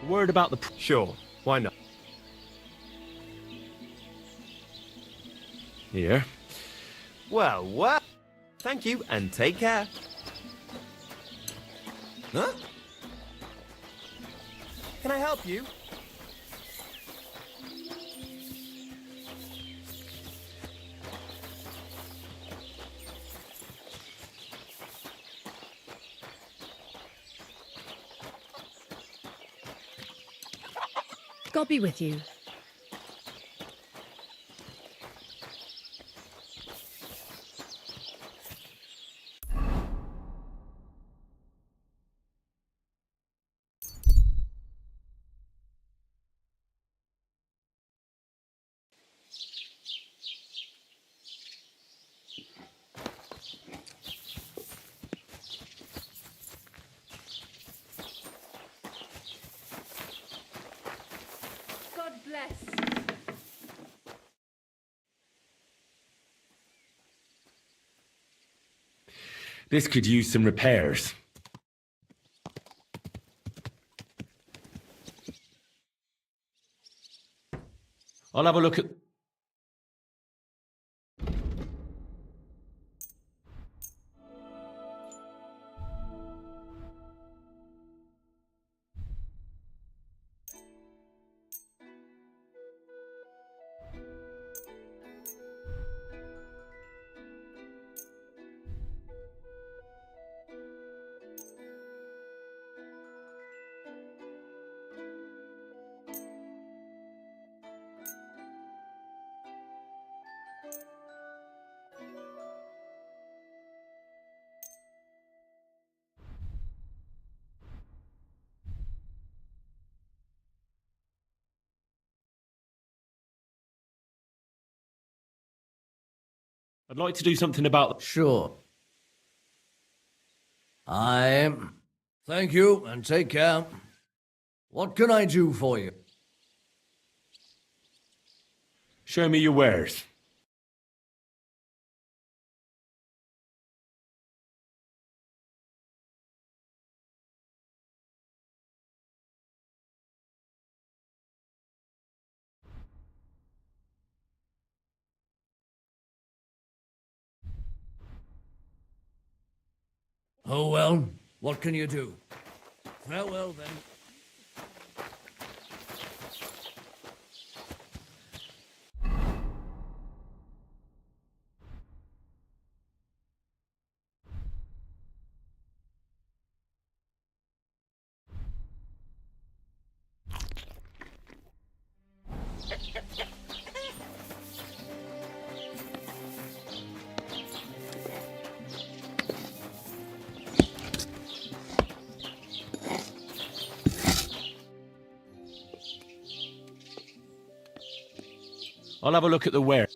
Word about the... Sure, why not? Here. Well, well. Thank you, and take care. Huh? Can I help you? God be with you. God bless. This could use some repairs. I'll have a look at... I'd like to do something about... Sure. Thank you, and take care. What can I do for you? Show me your wares. Oh well, what can you do? Farewell then. I'll have a look at the ware.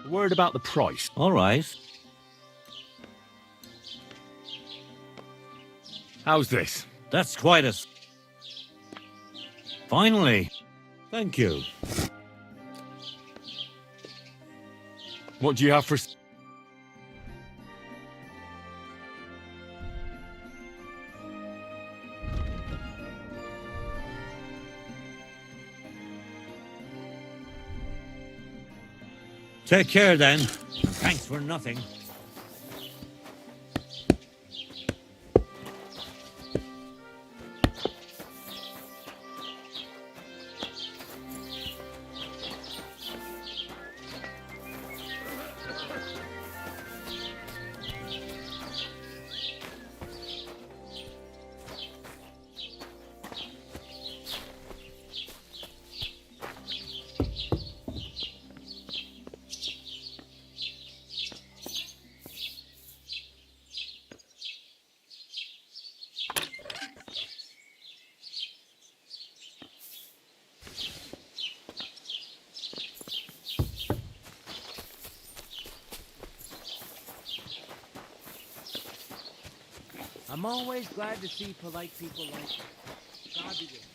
A word about the price. All right. How's this? That's quite a... Finally. Thank you. What do you have for... Take care then. Thanks for nothing. I'm always glad to see polite people like God be with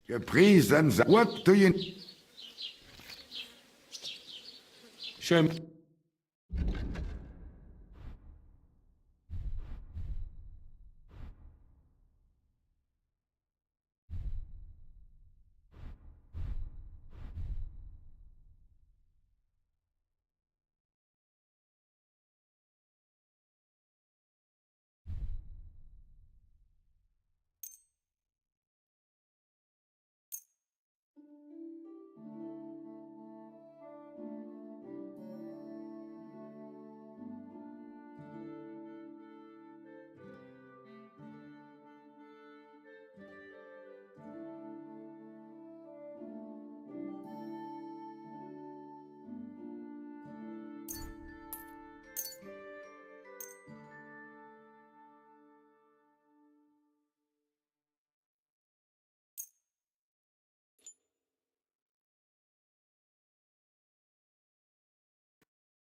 you. Gepriesen sei. What do you... Show me...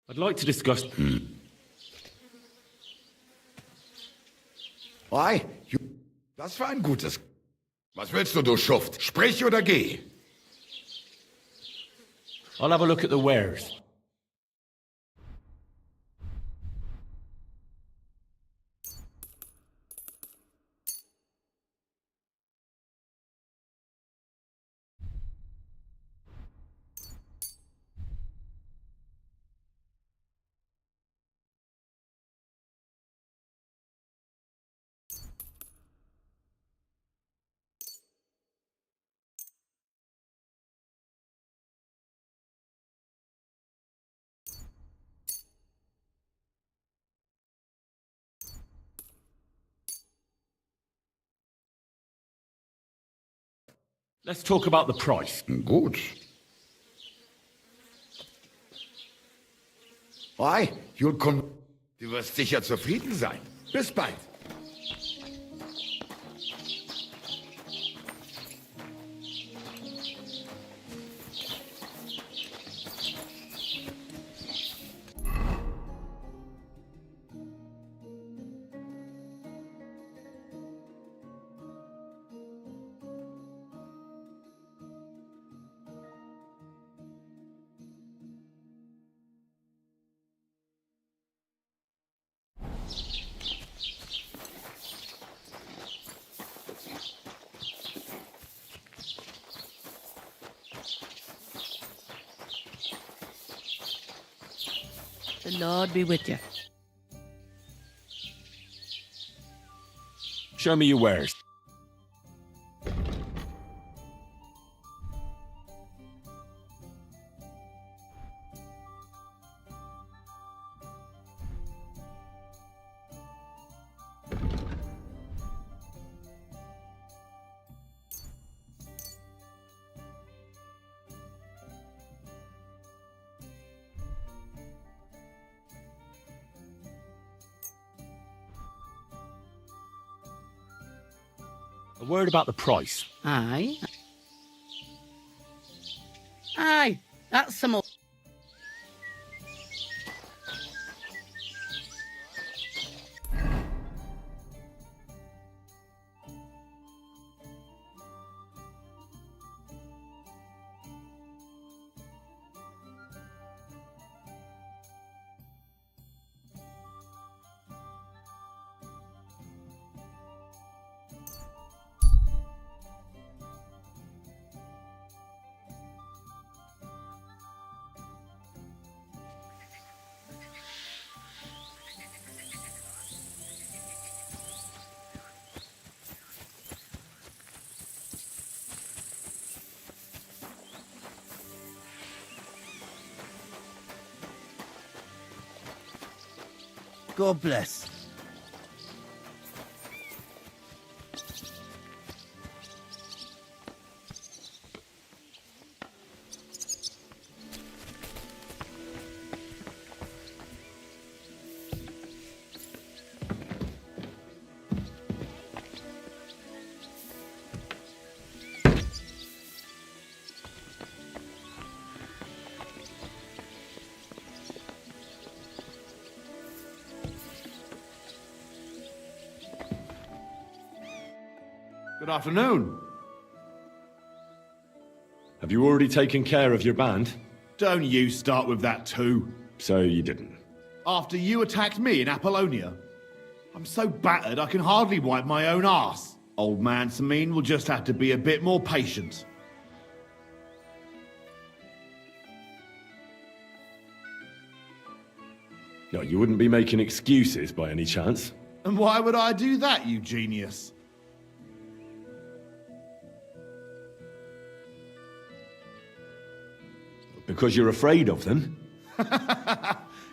I'd like to discuss... Ei, das war ein gutes... Was willst du Schuft? Sprich oder geh? I'll have a look at the wares. Let's talk about the price. Gut. Ei, Julkon, du wirst sicher zufrieden sein. Bis bald. The Lord be with you. Show me your wares. A word about the price. Aye. Aye, that's some old... God bless. Good afternoon. Have you already taken care of your band? Don't you start with that too. So you didn't. After you attacked me in Apollonia. I'm so battered I can hardly wipe my own arse. Old man Samine will just have to be a bit more patient. No, you wouldn't be making excuses by any chance? And why would I do that, you genius? Because you're afraid of them?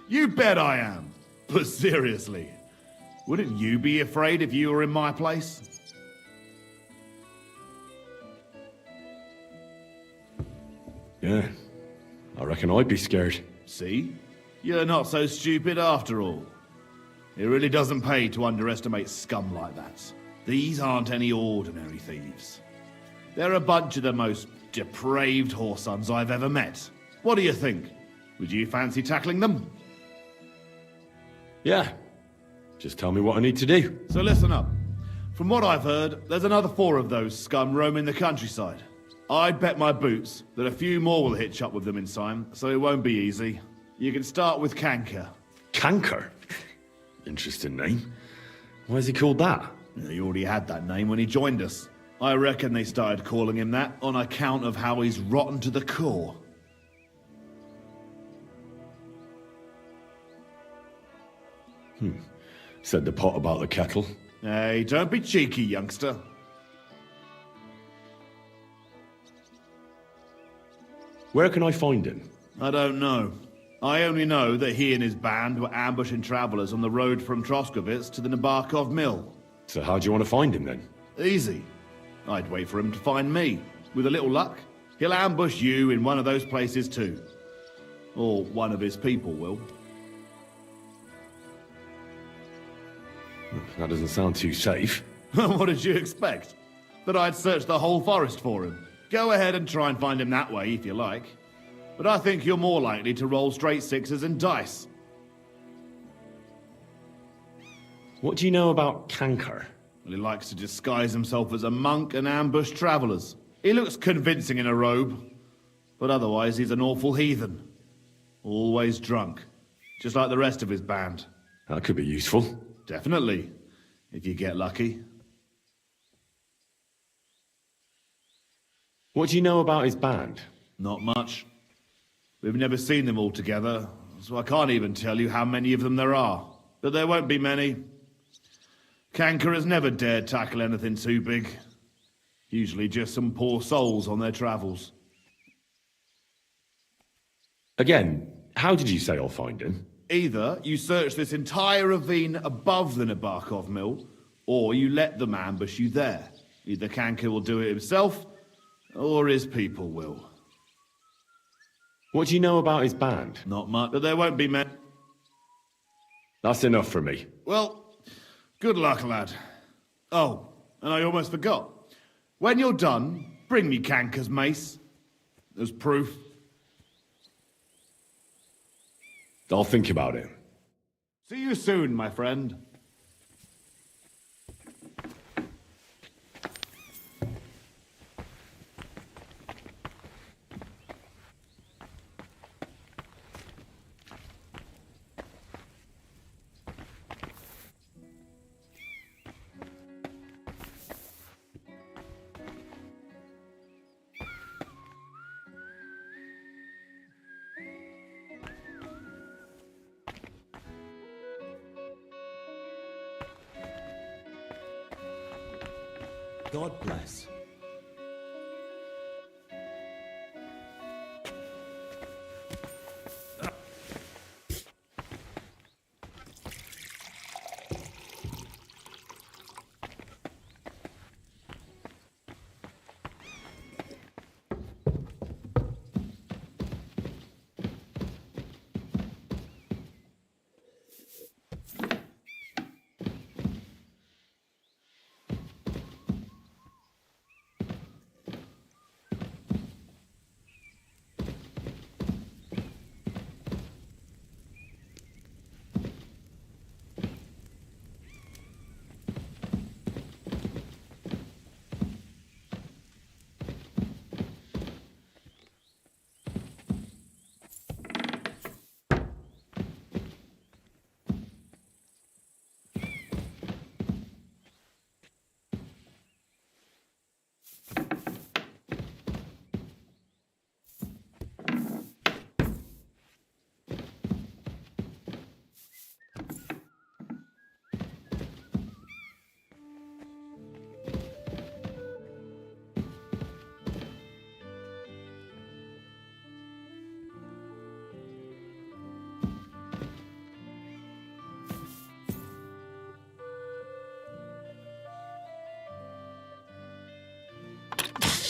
You bet I am. But seriously, wouldn't you be afraid if you were in my place? Yeah, I reckon I'd be scared. See? You're not so stupid after all. It really doesn't pay to underestimate scum like that. These aren't any ordinary thieves. They're a bunch of the most depraved whoresons I've ever met. What do you think? Would you fancy tackling them? Yeah. Just tell me what I need to do. So listen up. From what I've heard, there's another 4 of those scum roaming the countryside. I'd bet my boots that a few more will hitch up with them in time, so it won't be easy. You can start with Canker. Canker? Interesting name. Why is he called that? He already had that name when he joined us. I reckon they started calling him that on account of how he's rotten to the core. Said the pot about the kettle. Hey, don't be cheeky, youngster. Where can I find him? I don't know. I only know that he and his band were ambushing travelers on the road from Troskovitz to the Nabokov mill. So how do you want to find him then? Easy. I'd wait for him to find me. With a little luck, he'll ambush you in one of those places too. Or one of his people will. That doesn't sound too safe. What did you expect? That I'd search the whole forest for him? Go ahead and try and find him that way if you like. But I think you're more likely to roll straight 6s and dice. What do you know about Canker? Well, he likes to disguise himself as a monk and ambush travelers. He looks convincing in a robe, but otherwise he's an awful heathen. Always drunk, just like the rest of his band. That could be useful. Definitely, if you get lucky. What do you know about his band? Not much. We've never seen them all together, so I can't even tell you how many of them there are. But there won't be many. Canker has never dared tackle anything too big. Usually just some poor souls on their travels. Again, how did you say I'll find him? Either you search this entire ravine above the Nabokov mill, or you let them ambush you there. Either Canker will do it himself, or his people will. What do you know about his band? Not much, but there won't be many. That's enough for me. Well, good luck, lad. Oh, and I almost forgot. When you're done, bring me Canker's mace. As proof. I'll think about it. See you soon, my friend. God bless.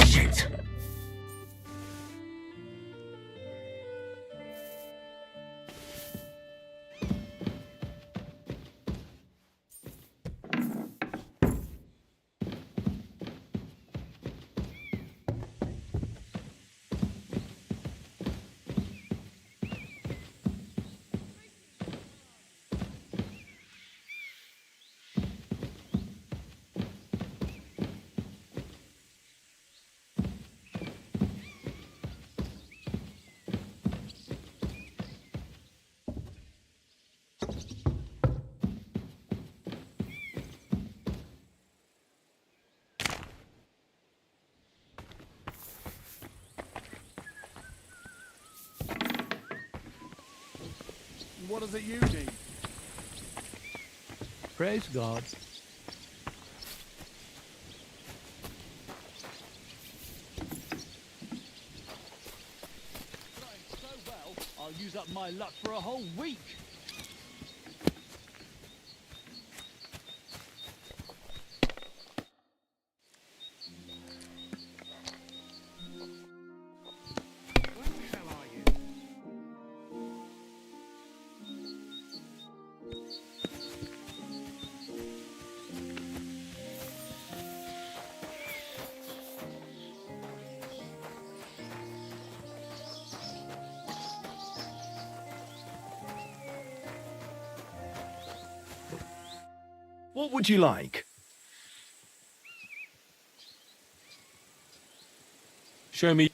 Shit! What is it you need? Praise God. So well, I'll use up my luck for a whole week. What would you like? Show me.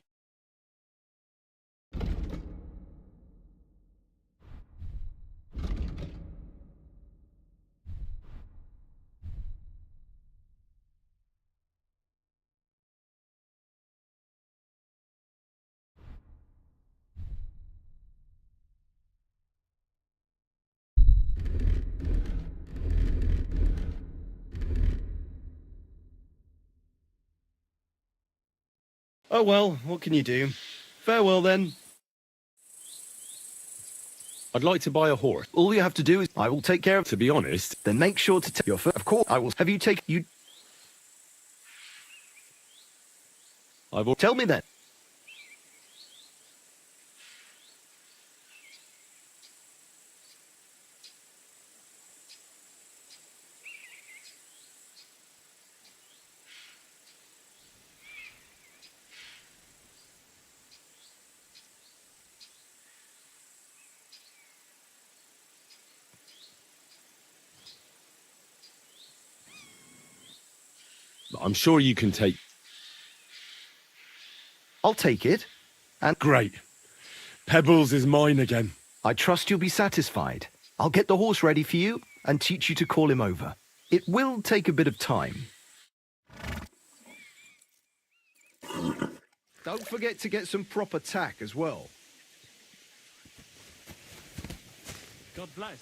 Oh well, what can you do? Farewell then. I'd like to buy a horse. All you have to do is I will take care of. To be honest, Then make sure to take your foot. Of course, I will. Have you taken you? I've. Tell me then. I'm sure you can take... I'll take it. And Great. Pebbles is mine again. I trust you'll be satisfied. I'll get the horse ready for you and teach you to call him over. It will take a bit of time. Don't forget to get some proper tack as well. God bless.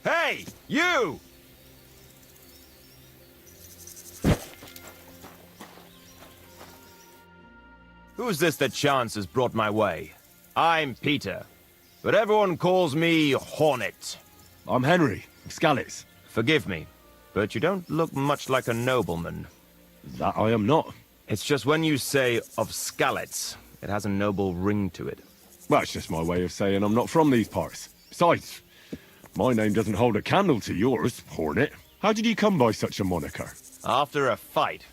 Hey, you! Who's this that chance has brought my way? I'm Peter, but everyone calls me Hornet. I'm Henry, Scalets. Forgive me, but you don't look much like a nobleman. That I am not. It's just when you say of Scalets, it has a noble ring to it. Well, it's just my way of saying I'm not from these parts. Besides, my name doesn't hold a candle to yours, Hornet. How did you come by such a moniker? After a fight,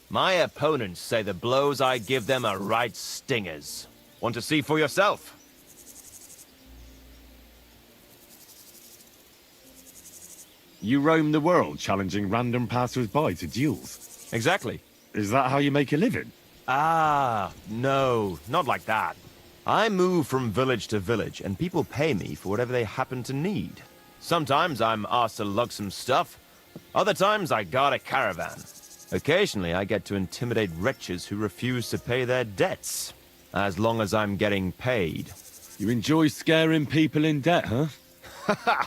my opponents say the blows I give them are right stingers. Want to see for yourself? You roam the world challenging random passers-by to duels. Exactly. Is that how you make a living? Ah, no, not like that. I move from village to village, and people pay me for whatever they happen to need. Sometimes I'm asked to lug some stuff. Other times I guard a caravan. Occasionally I get to intimidate wretches who refuse to pay their debts. As long as I'm getting paid. You enjoy scaring people in debt, huh? Haha,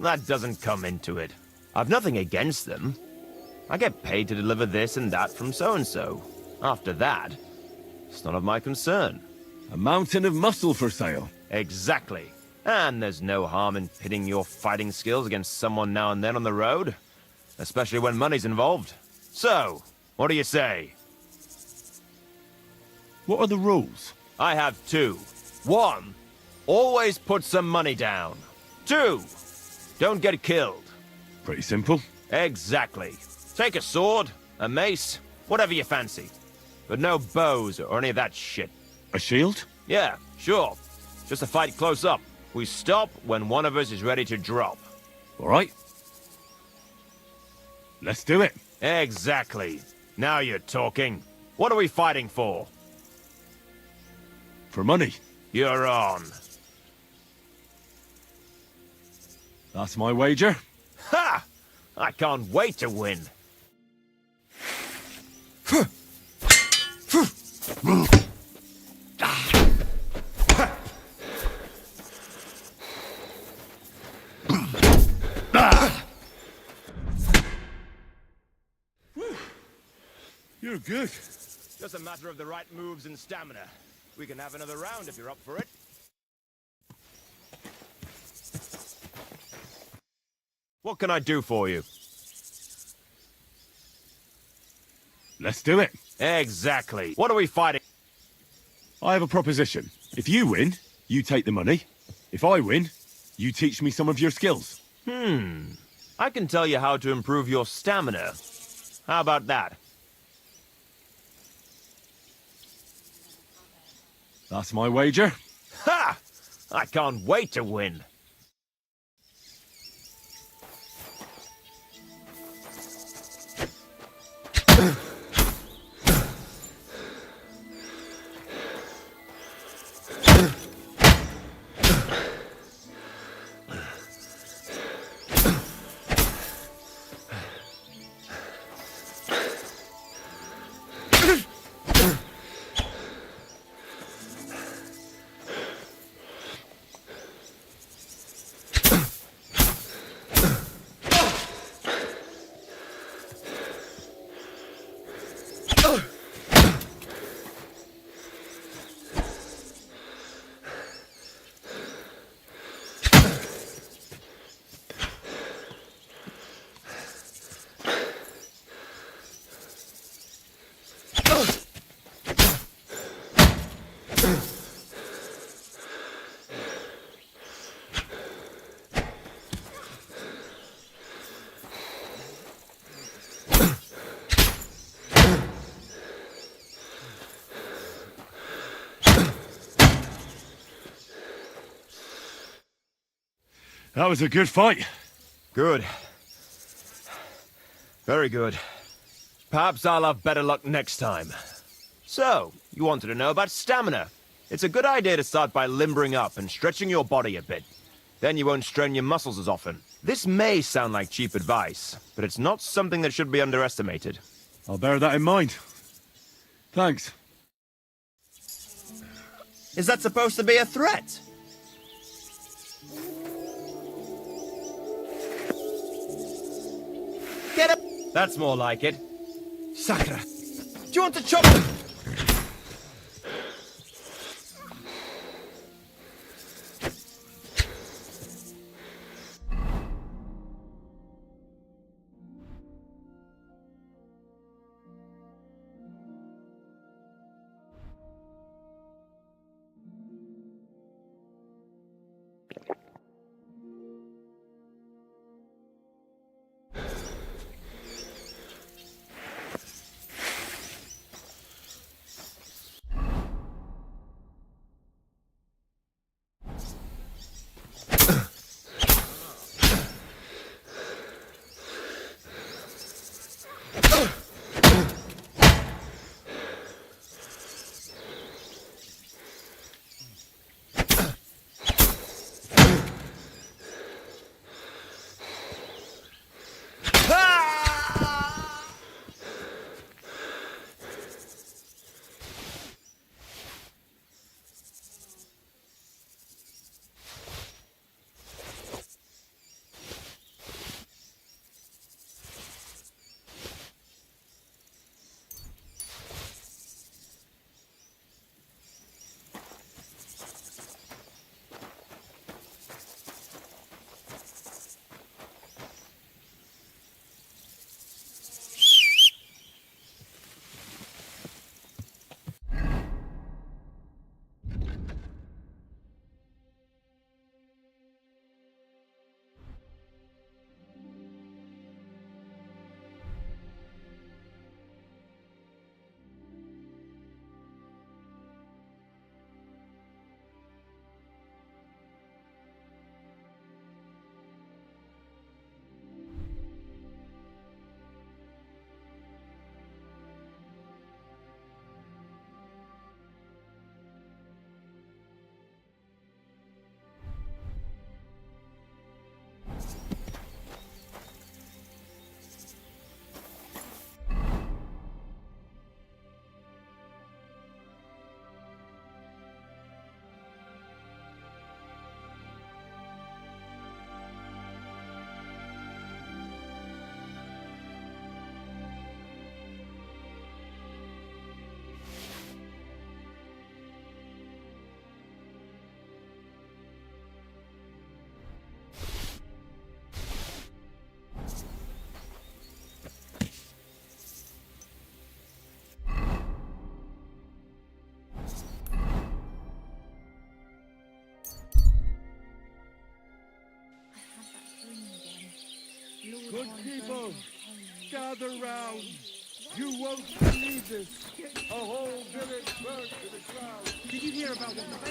that doesn't come into it. I've nothing against them. I get paid to deliver this and that from so-and-so. After that, it's none of my concern. A mountain of muscle for sale. Exactly. And there's no harm in pitting your fighting skills against someone now and then on the road. Especially when money's involved. So, what do you say? What are the rules? I have two. 1, always put some money down. 2, don't get killed. Pretty simple. Exactly. Take a sword, a mace, whatever you fancy. But no bows or any of that shit. A shield? Yeah, sure. Just a fight close up. We stop when one of us is ready to drop. All right. Let's do it. Exactly. Now you're talking. What are we fighting for? For money. You're on. That's my wager. Ha! I can't wait to win. You're good. Just a matter of the right moves and stamina. We can have another round if you're up for it. What can I do for you? Let's do it. Exactly. What are we fighting? I have a proposition. If you win, you take the money. If I win, you teach me some of your skills. I can tell you how to improve your stamina. How about that? That's my wager. Ha! I can't wait to win. That was a good fight. Good. Very good. Perhaps I'll have better luck next time. So, you wanted to know about stamina. It's a good idea to start by limbering up and stretching your body a bit. Then you won't strain your muscles as often. This may sound like cheap advice, but it's not something that should be underestimated. I'll bear that in mind. Thanks. Is that supposed to be a threat? Get up! That's more like it. Sakra! Do you want to chop? Good people, gather round. You won't believe this. A whole village burned to the ground. Did you hear about what the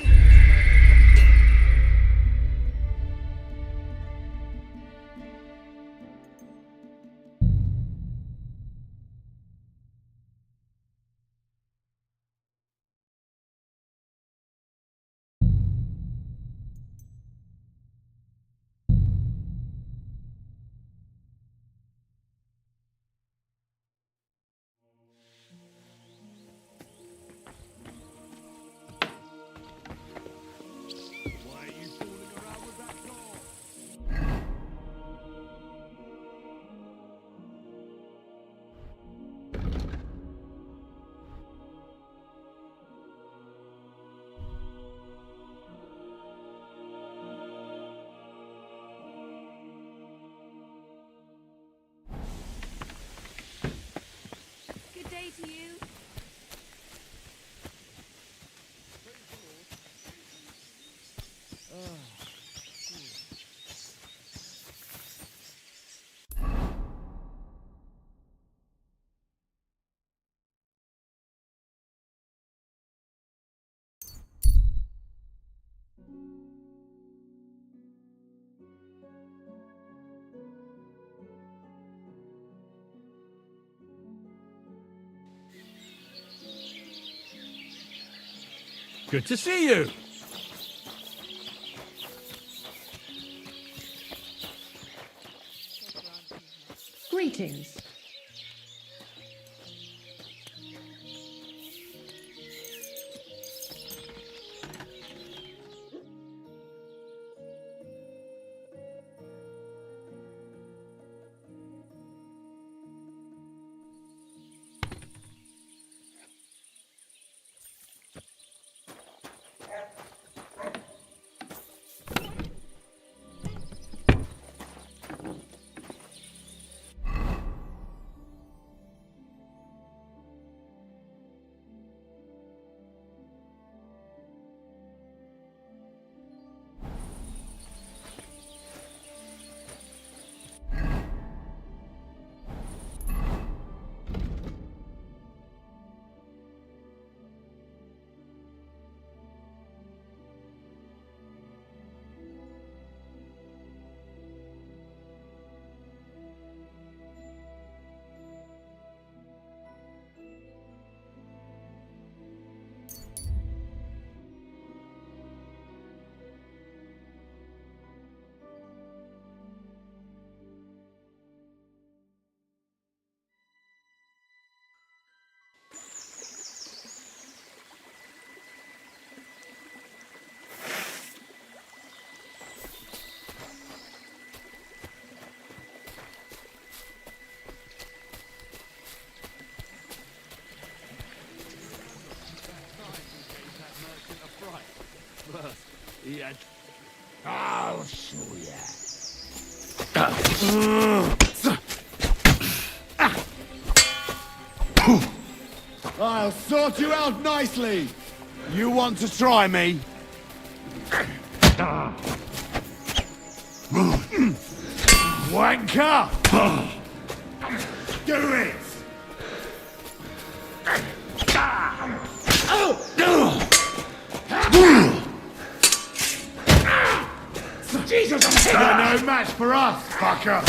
Good to see you. Greetings. He had... I'll show ya. I'll sort you out nicely. You want to try me? Wanker! Do it! Jesus, You're no match for us, fucker!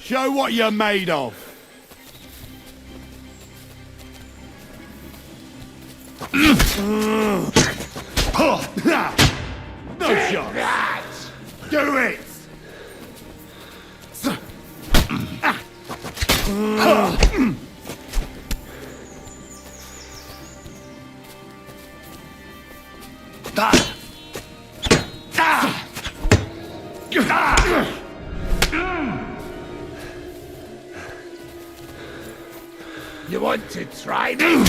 Show what you're made of. No shot. Do it. You want to try me?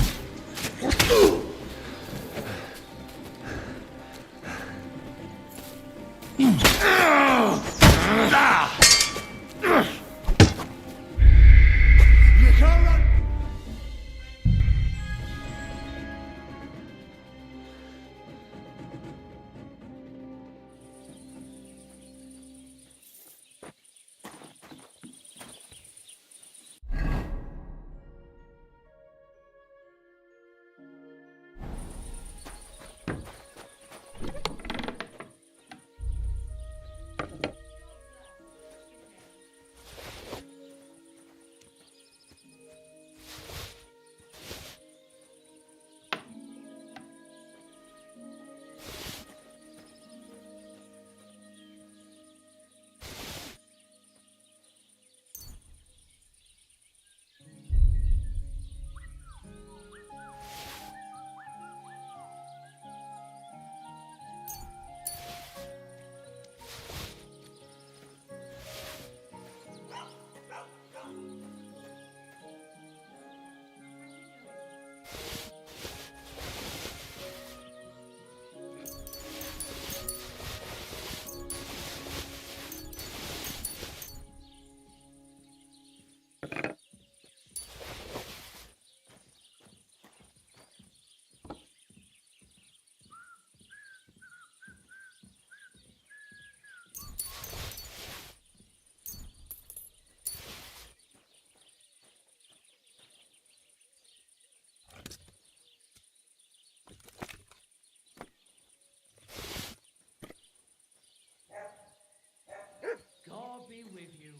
God be with you.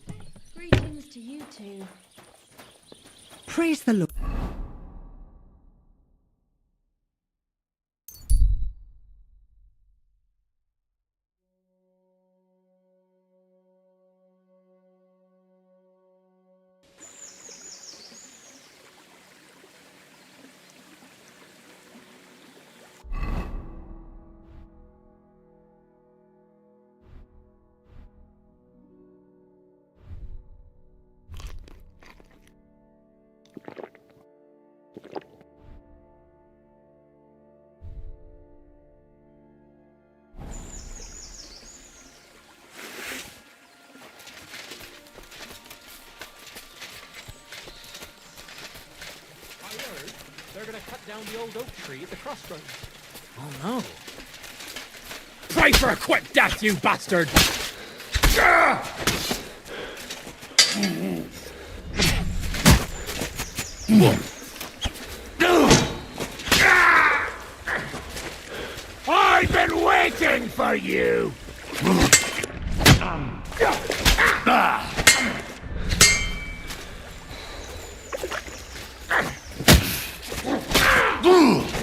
Greetings to you too. Praise the Lord. They're gonna cut down the old oak tree at the crossroads. Oh no. Pray for a quick death, you bastard! I've been waiting for you!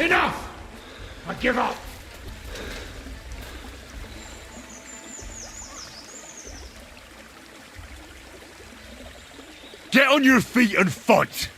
Enough! I give up! Get on your feet and fight!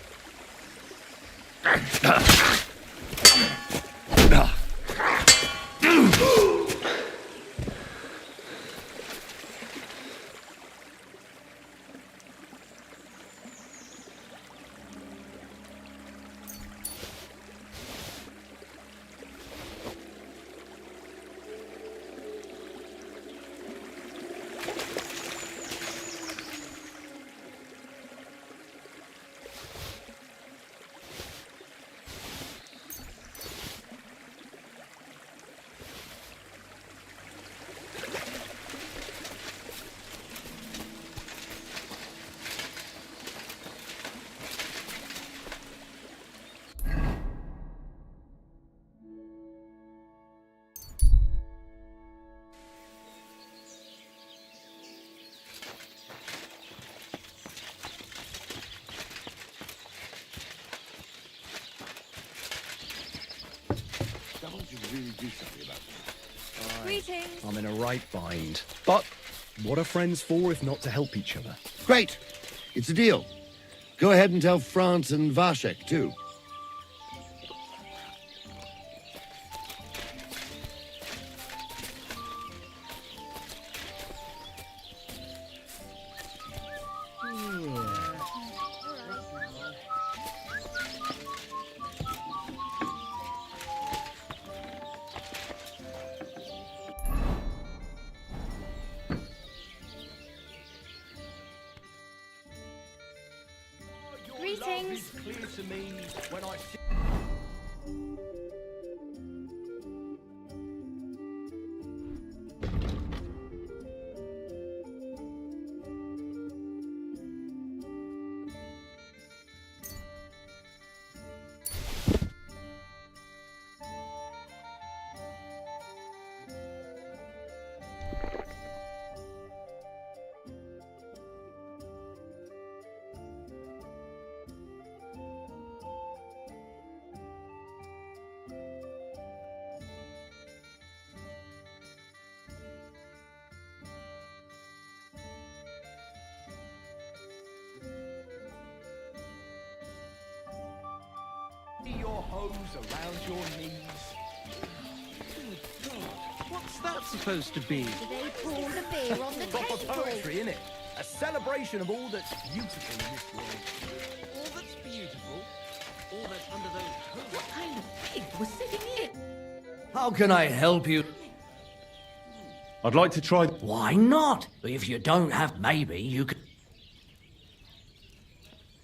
Greetings. I'm in a right bind. But what are friends for if not to help each other? Great! It's a deal. Go ahead and tell France and Vashek, too. Greetings. Clear to me when I see... your hose around your knees. What's that supposed to be? Do they pour the beer on the Proper table? poetry, innit? A celebration of all that's beautiful in this world. All that's beautiful, all that's under those hoods. What kind of pig was sitting here? How can I help you? I'd like to try... Why not? If you don't have maybe, you could...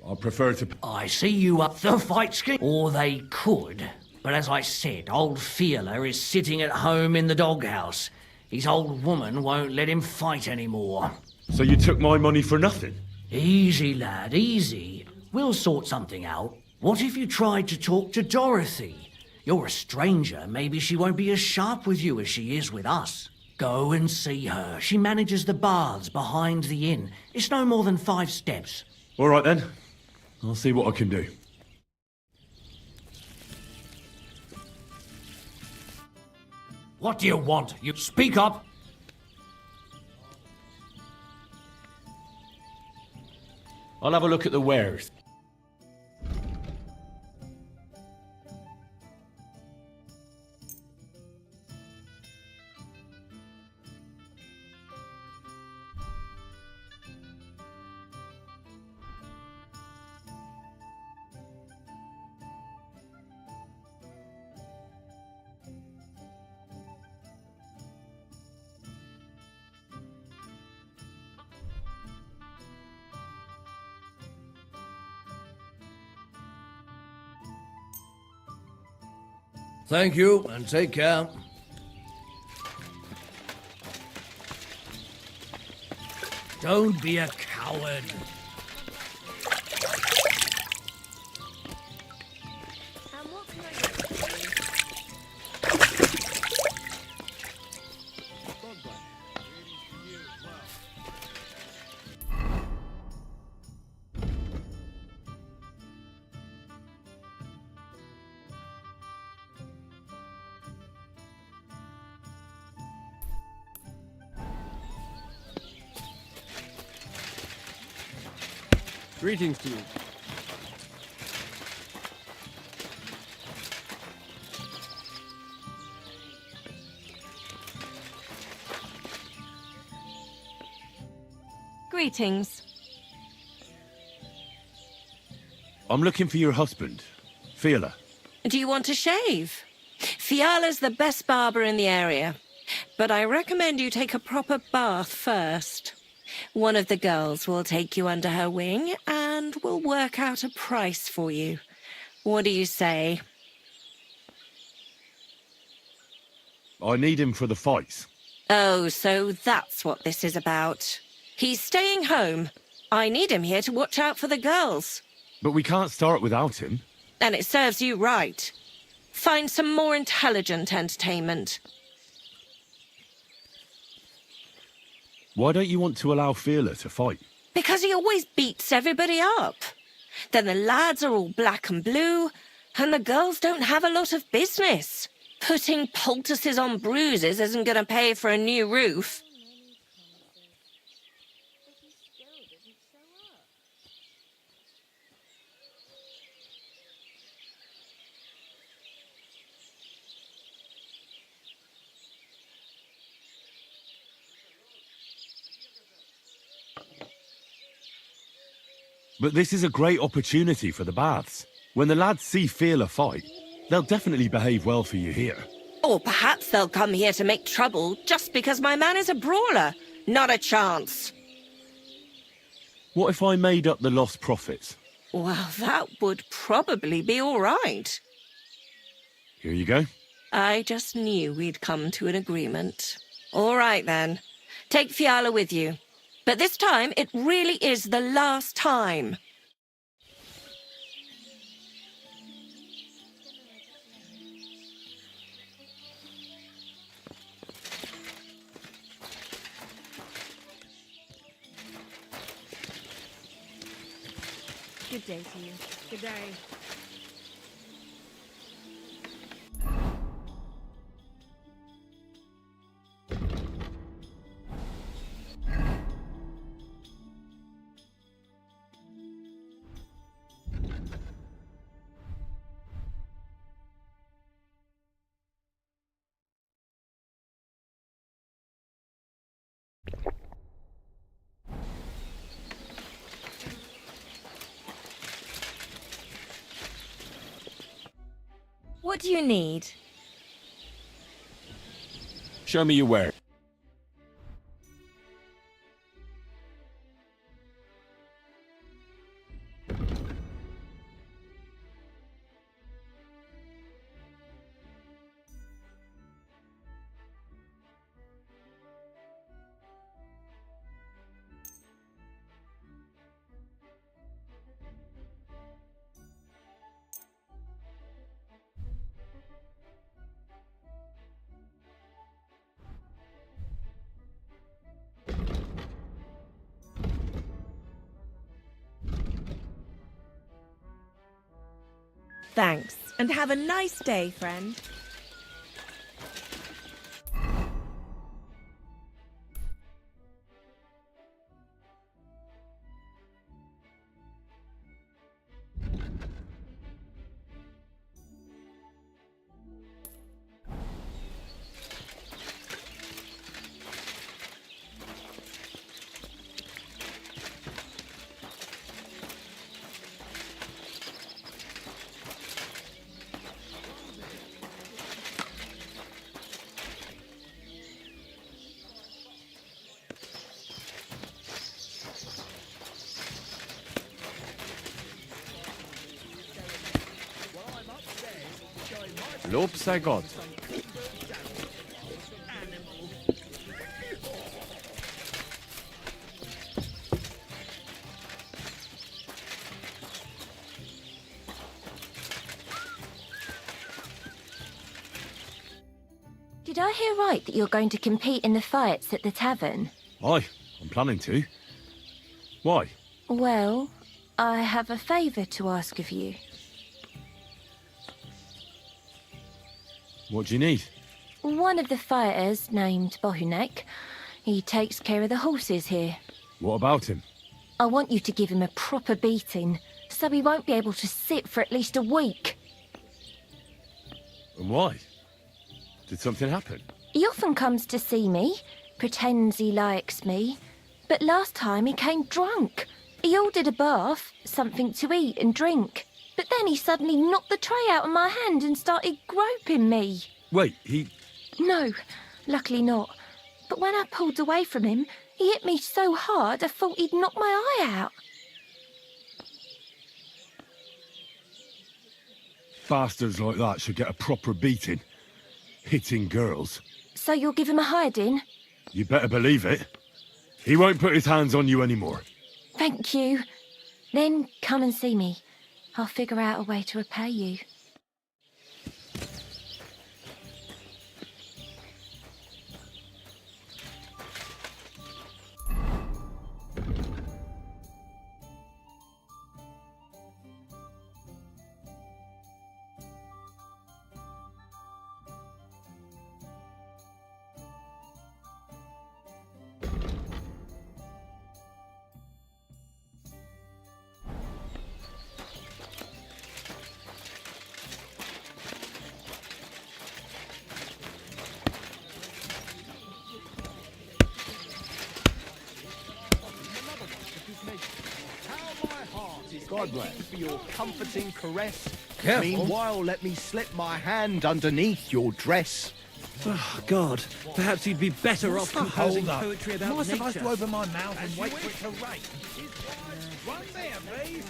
I prefer to... I see you up the fight scheme. Or they could. But as I said, old Fiala is sitting at home in the doghouse. His old woman won't let him fight anymore. So you took my money for nothing? Easy, lad, easy. We'll sort something out. What if you tried to talk to Dorothy? You're a stranger. Maybe she won't be as sharp with you as she is with us. Go and see her. She manages the baths behind the inn. It's no more than 5 steps. All right, then. I'll see what I can do. What do you want? You speak up. I'll have a look at the wares. Thank you, and take care. Don't be a coward. Greetings to you. Greetings. I'm looking for your husband, Fiala. Do you want to shave? Fiala's the best barber in the area, but I recommend you take a proper bath first. One of the girls will take you under her wing and will work out a price for you. What do you say? I need him for the fights. Oh, so that's what this is about. He's staying home. I need him here to watch out for the girls. But we can't start without him. And it serves you right. Find some more intelligent entertainment. Why don't you want to allow Fiala to fight? Because he always beats everybody up. Then the lads are all black and blue, and the girls don't have a lot of business. Putting poultices on bruises isn't going to pay for a new roof. But this is a great opportunity for the baths. When the lads see Fiala fight, they'll definitely behave well for you here. Or perhaps they'll come here to make trouble just because my man is a brawler. Not a chance. What if I made up the lost profits? Well, that would probably be all right. Here you go. I just knew we'd come to an agreement. All right, then. Take Fiala with you. But this time, it really is the last time. Good day to you. Good day. What do you need? Show me your wares. Thanks, and have a nice day, friend. Lob sei Gott. Did I hear right that you're going to compete in the fights at the tavern? Aye, I'm planning to. Why? Well, I have a favour to ask of you. What do you need? One of the fighters, named Bohemia, he takes care of the horses here. What about him? I want you to give him a proper beating, so he won't be able to sit for at least a week. And why? Did something happen? He often comes to see me, pretends he likes me, but last time he came drunk. He ordered a bath, something to eat and drink, but then he suddenly knocked the tray out of my hand and started groping me. Wait, he... No, luckily not. But when I pulled away from him, he hit me so hard I thought he'd knock my eye out. Bastards like that should get a proper beating. Hitting girls. So you'll give him a hiding? You better believe it. He won't put his hands on you anymore. Thank you. Then come and see me. I'll figure out a way to repay you. God bless for your comforting caress. Careful. Meanwhile, let me slip my hand underneath your dress. Oh, God. Perhaps you'd be better off composing Hold up. poetry about Am I supposed nature. to open my mouth and wait for it to rain? One there, please.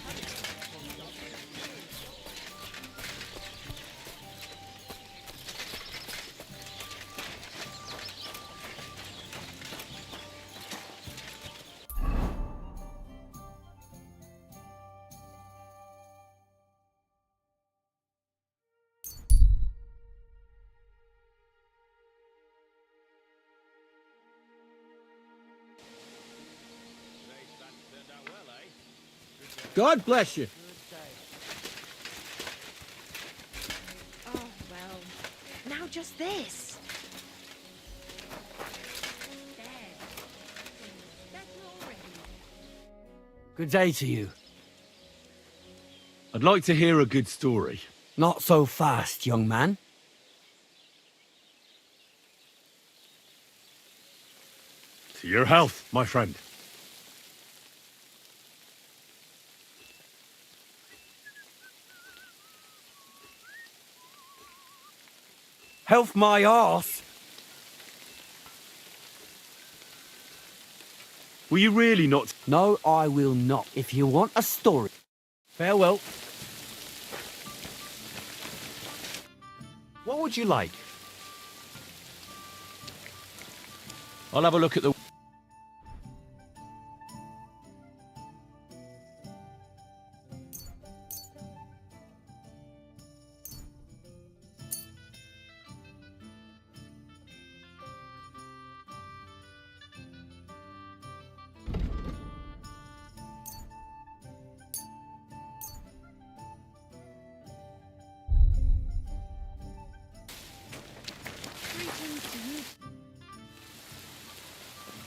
God bless you. Oh, well. Now just this. Good day to you. I'd like to hear a good story. Not so fast, young man. To your health, my friend. Health my arse. Will you really not? No, I will not. If you want a story. Farewell. What would you like? I'll have a look at the...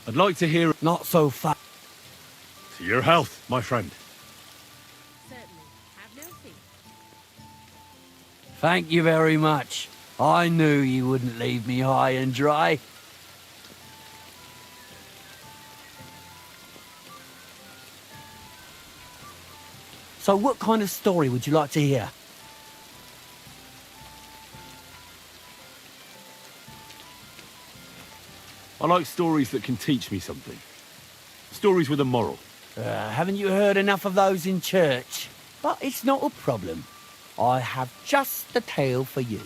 I'd like to hear... Not so fast. To your health, my friend. Thank you very much. I knew you wouldn't leave me high and dry. So what kind of story would you like to hear? I like stories that can teach me something. Stories with a moral. Haven't you heard enough of those in church? But it's not a problem. I have just the tale for you.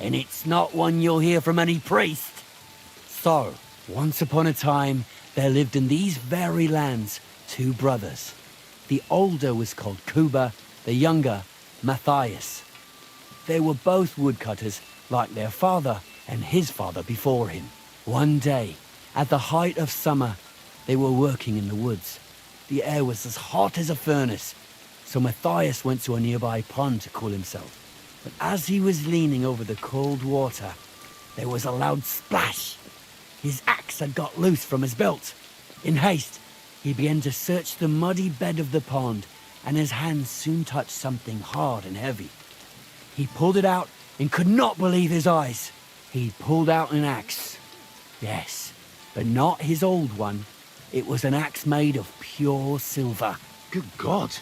And it's not one you'll hear from any priest. So, once upon a time, there lived in these very lands 2 brothers. The older was called Kuba, the younger, Matthias. They were both woodcutters, like their father and his father before him. One day, at the height of summer, they were working in the woods. The air was as hot as a furnace, so Matthias went to a nearby pond to cool himself. But as he was leaning over the cold water, there was a loud splash. His axe had got loose from his belt. In haste, he began to search the muddy bed of the pond, and his hands soon touched something hard and heavy. He pulled it out and could not believe his eyes. He pulled out an axe. Yes, but not his old one. It was an axe made of pure silver. Good God.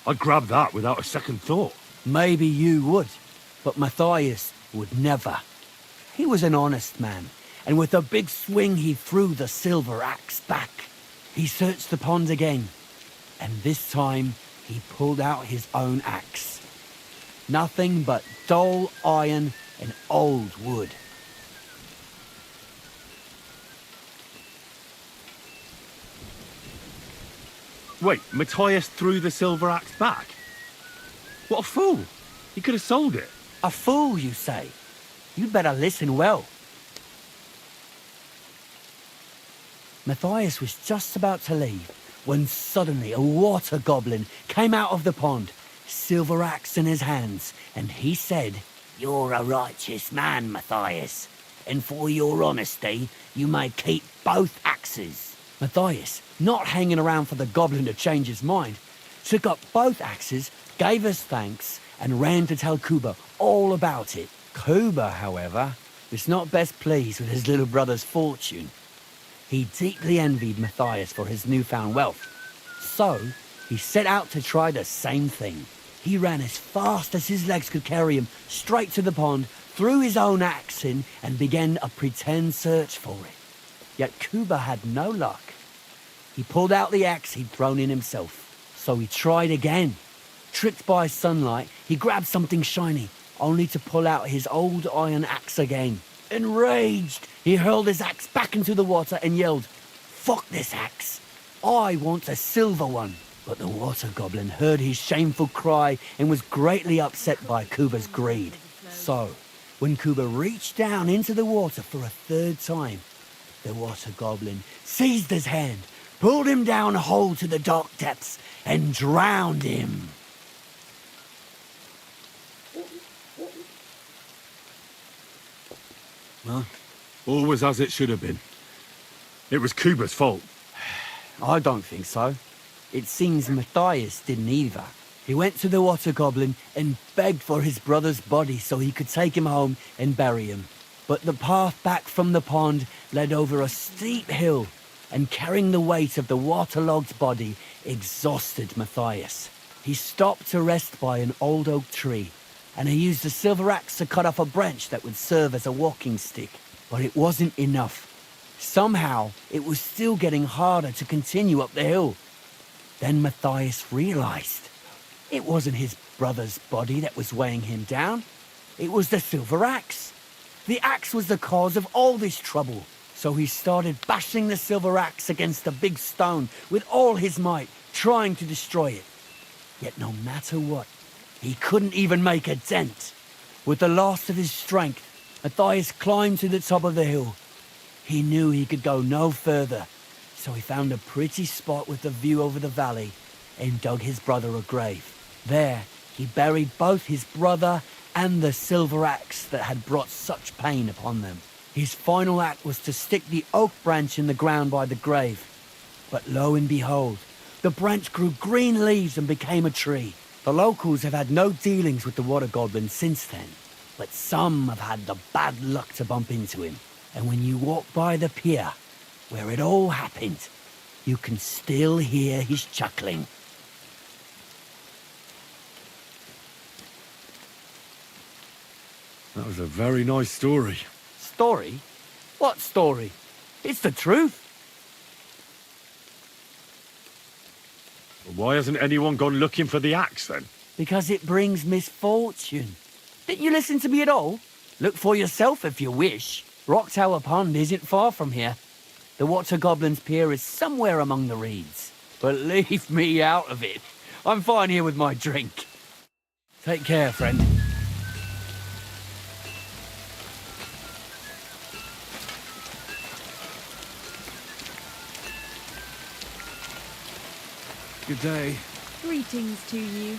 I'd grab that without a second thought. Maybe you would, but Matthias would never. He was an honest man, and with a big swing he threw the silver axe back. He searched the pond again, and this time he pulled out his own axe. Nothing but dull iron and old wood. Wait, Matthias threw the silver axe back? What a fool! He could have sold it. A fool, you say? You'd better listen well. Matthias was just about to leave when suddenly a water goblin came out of the pond, silver axe in his hands, and he said, "You're a righteous man, Matthias, and for your honesty, you may keep both axes." Matthias, not hanging around for the goblin to change his mind, took up both axes, gave us thanks, and ran to tell Kuba all about it. Kuba, however, was not best pleased with his little brother's fortune. He deeply envied Matthias for his newfound wealth. So, he set out to try the same thing. He ran as fast as his legs could carry him straight to the pond, threw his own axe in, and began a pretend search for it. Yet Kuba had no luck. He pulled out the axe he'd thrown in himself. So he tried again. Tricked by sunlight, he grabbed something shiny, only to pull out his old iron axe again. Enraged, he hurled his axe back into the water and yelled, "Fuck this axe! I want a silver one!" But the water goblin heard his shameful cry and was greatly upset by Kuba's greed. So, when Kuba reached down into the water for a third time, the water goblin seized his hand, pulled him down a hole to the dark depths, and drowned him. Well, all was as it should have been. It was Kuba's fault. I don't think so. It seems Matthias didn't either. He went to the water goblin and begged for his brother's body so he could take him home and bury him. But the path back from the pond led over a steep hill, and carrying the weight of the waterlogged body exhausted Matthias. He stopped to rest by an old oak tree, and he used a silver axe to cut off a branch that would serve as a walking stick. But it wasn't enough. Somehow, it was still getting harder to continue up the hill. Then Matthias realized it wasn't his brother's body that was weighing him down. It was the silver axe. The axe was the cause of all this trouble. So he started bashing the silver axe against the big stone with all his might, trying to destroy it. Yet no matter what, he couldn't even make a dent. With the last of his strength, Matthias climbed to the top of the hill. He knew he could go no further, so he found a pretty spot with a view over the valley and dug his brother a grave. There, he buried both his brother and the silver axe that had brought such pain upon them. His final act was to stick the oak branch in the ground by the grave. But lo and behold, the branch grew green leaves and became a tree. The locals have had no dealings with the water goblin since then, but some have had the bad luck to bump into him. And when you walk by the pier, where it all happened, you can still hear his chuckling. That was a very nice story. Story? What story? It's the truth. Why hasn't anyone gone looking for the axe then? Because it brings misfortune. Didn't you listen to me at all? Look for yourself if you wish. Rock Tower Pond isn't far from here. The Water Goblin's Pier is somewhere among the reeds. But leave me out of it. I'm fine here with my drink. Take care, friend. Good day. Greetings to you.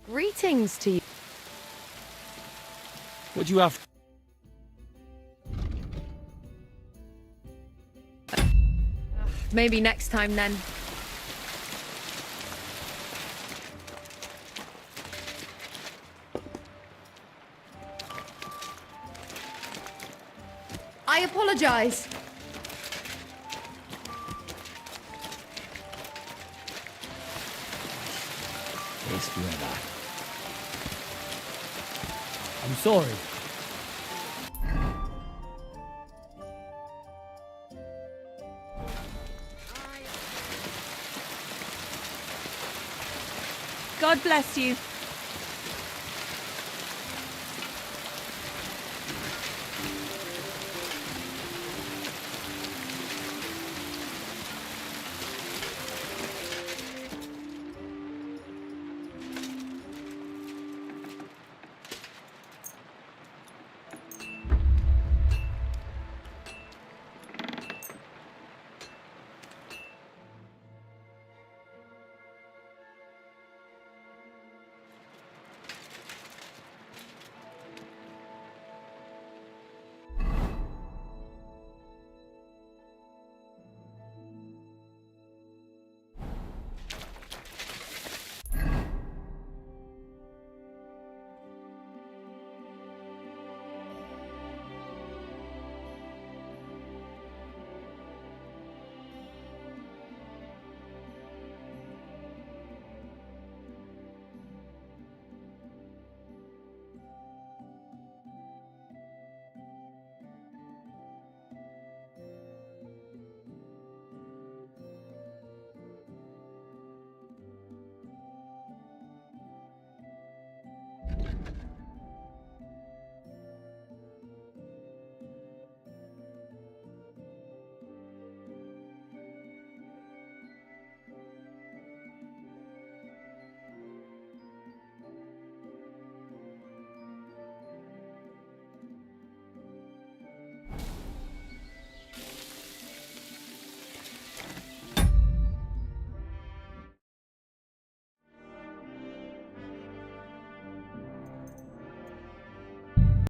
Greetings to you. What do you have? Maybe next time then. I apologize. I'm sorry. God bless you.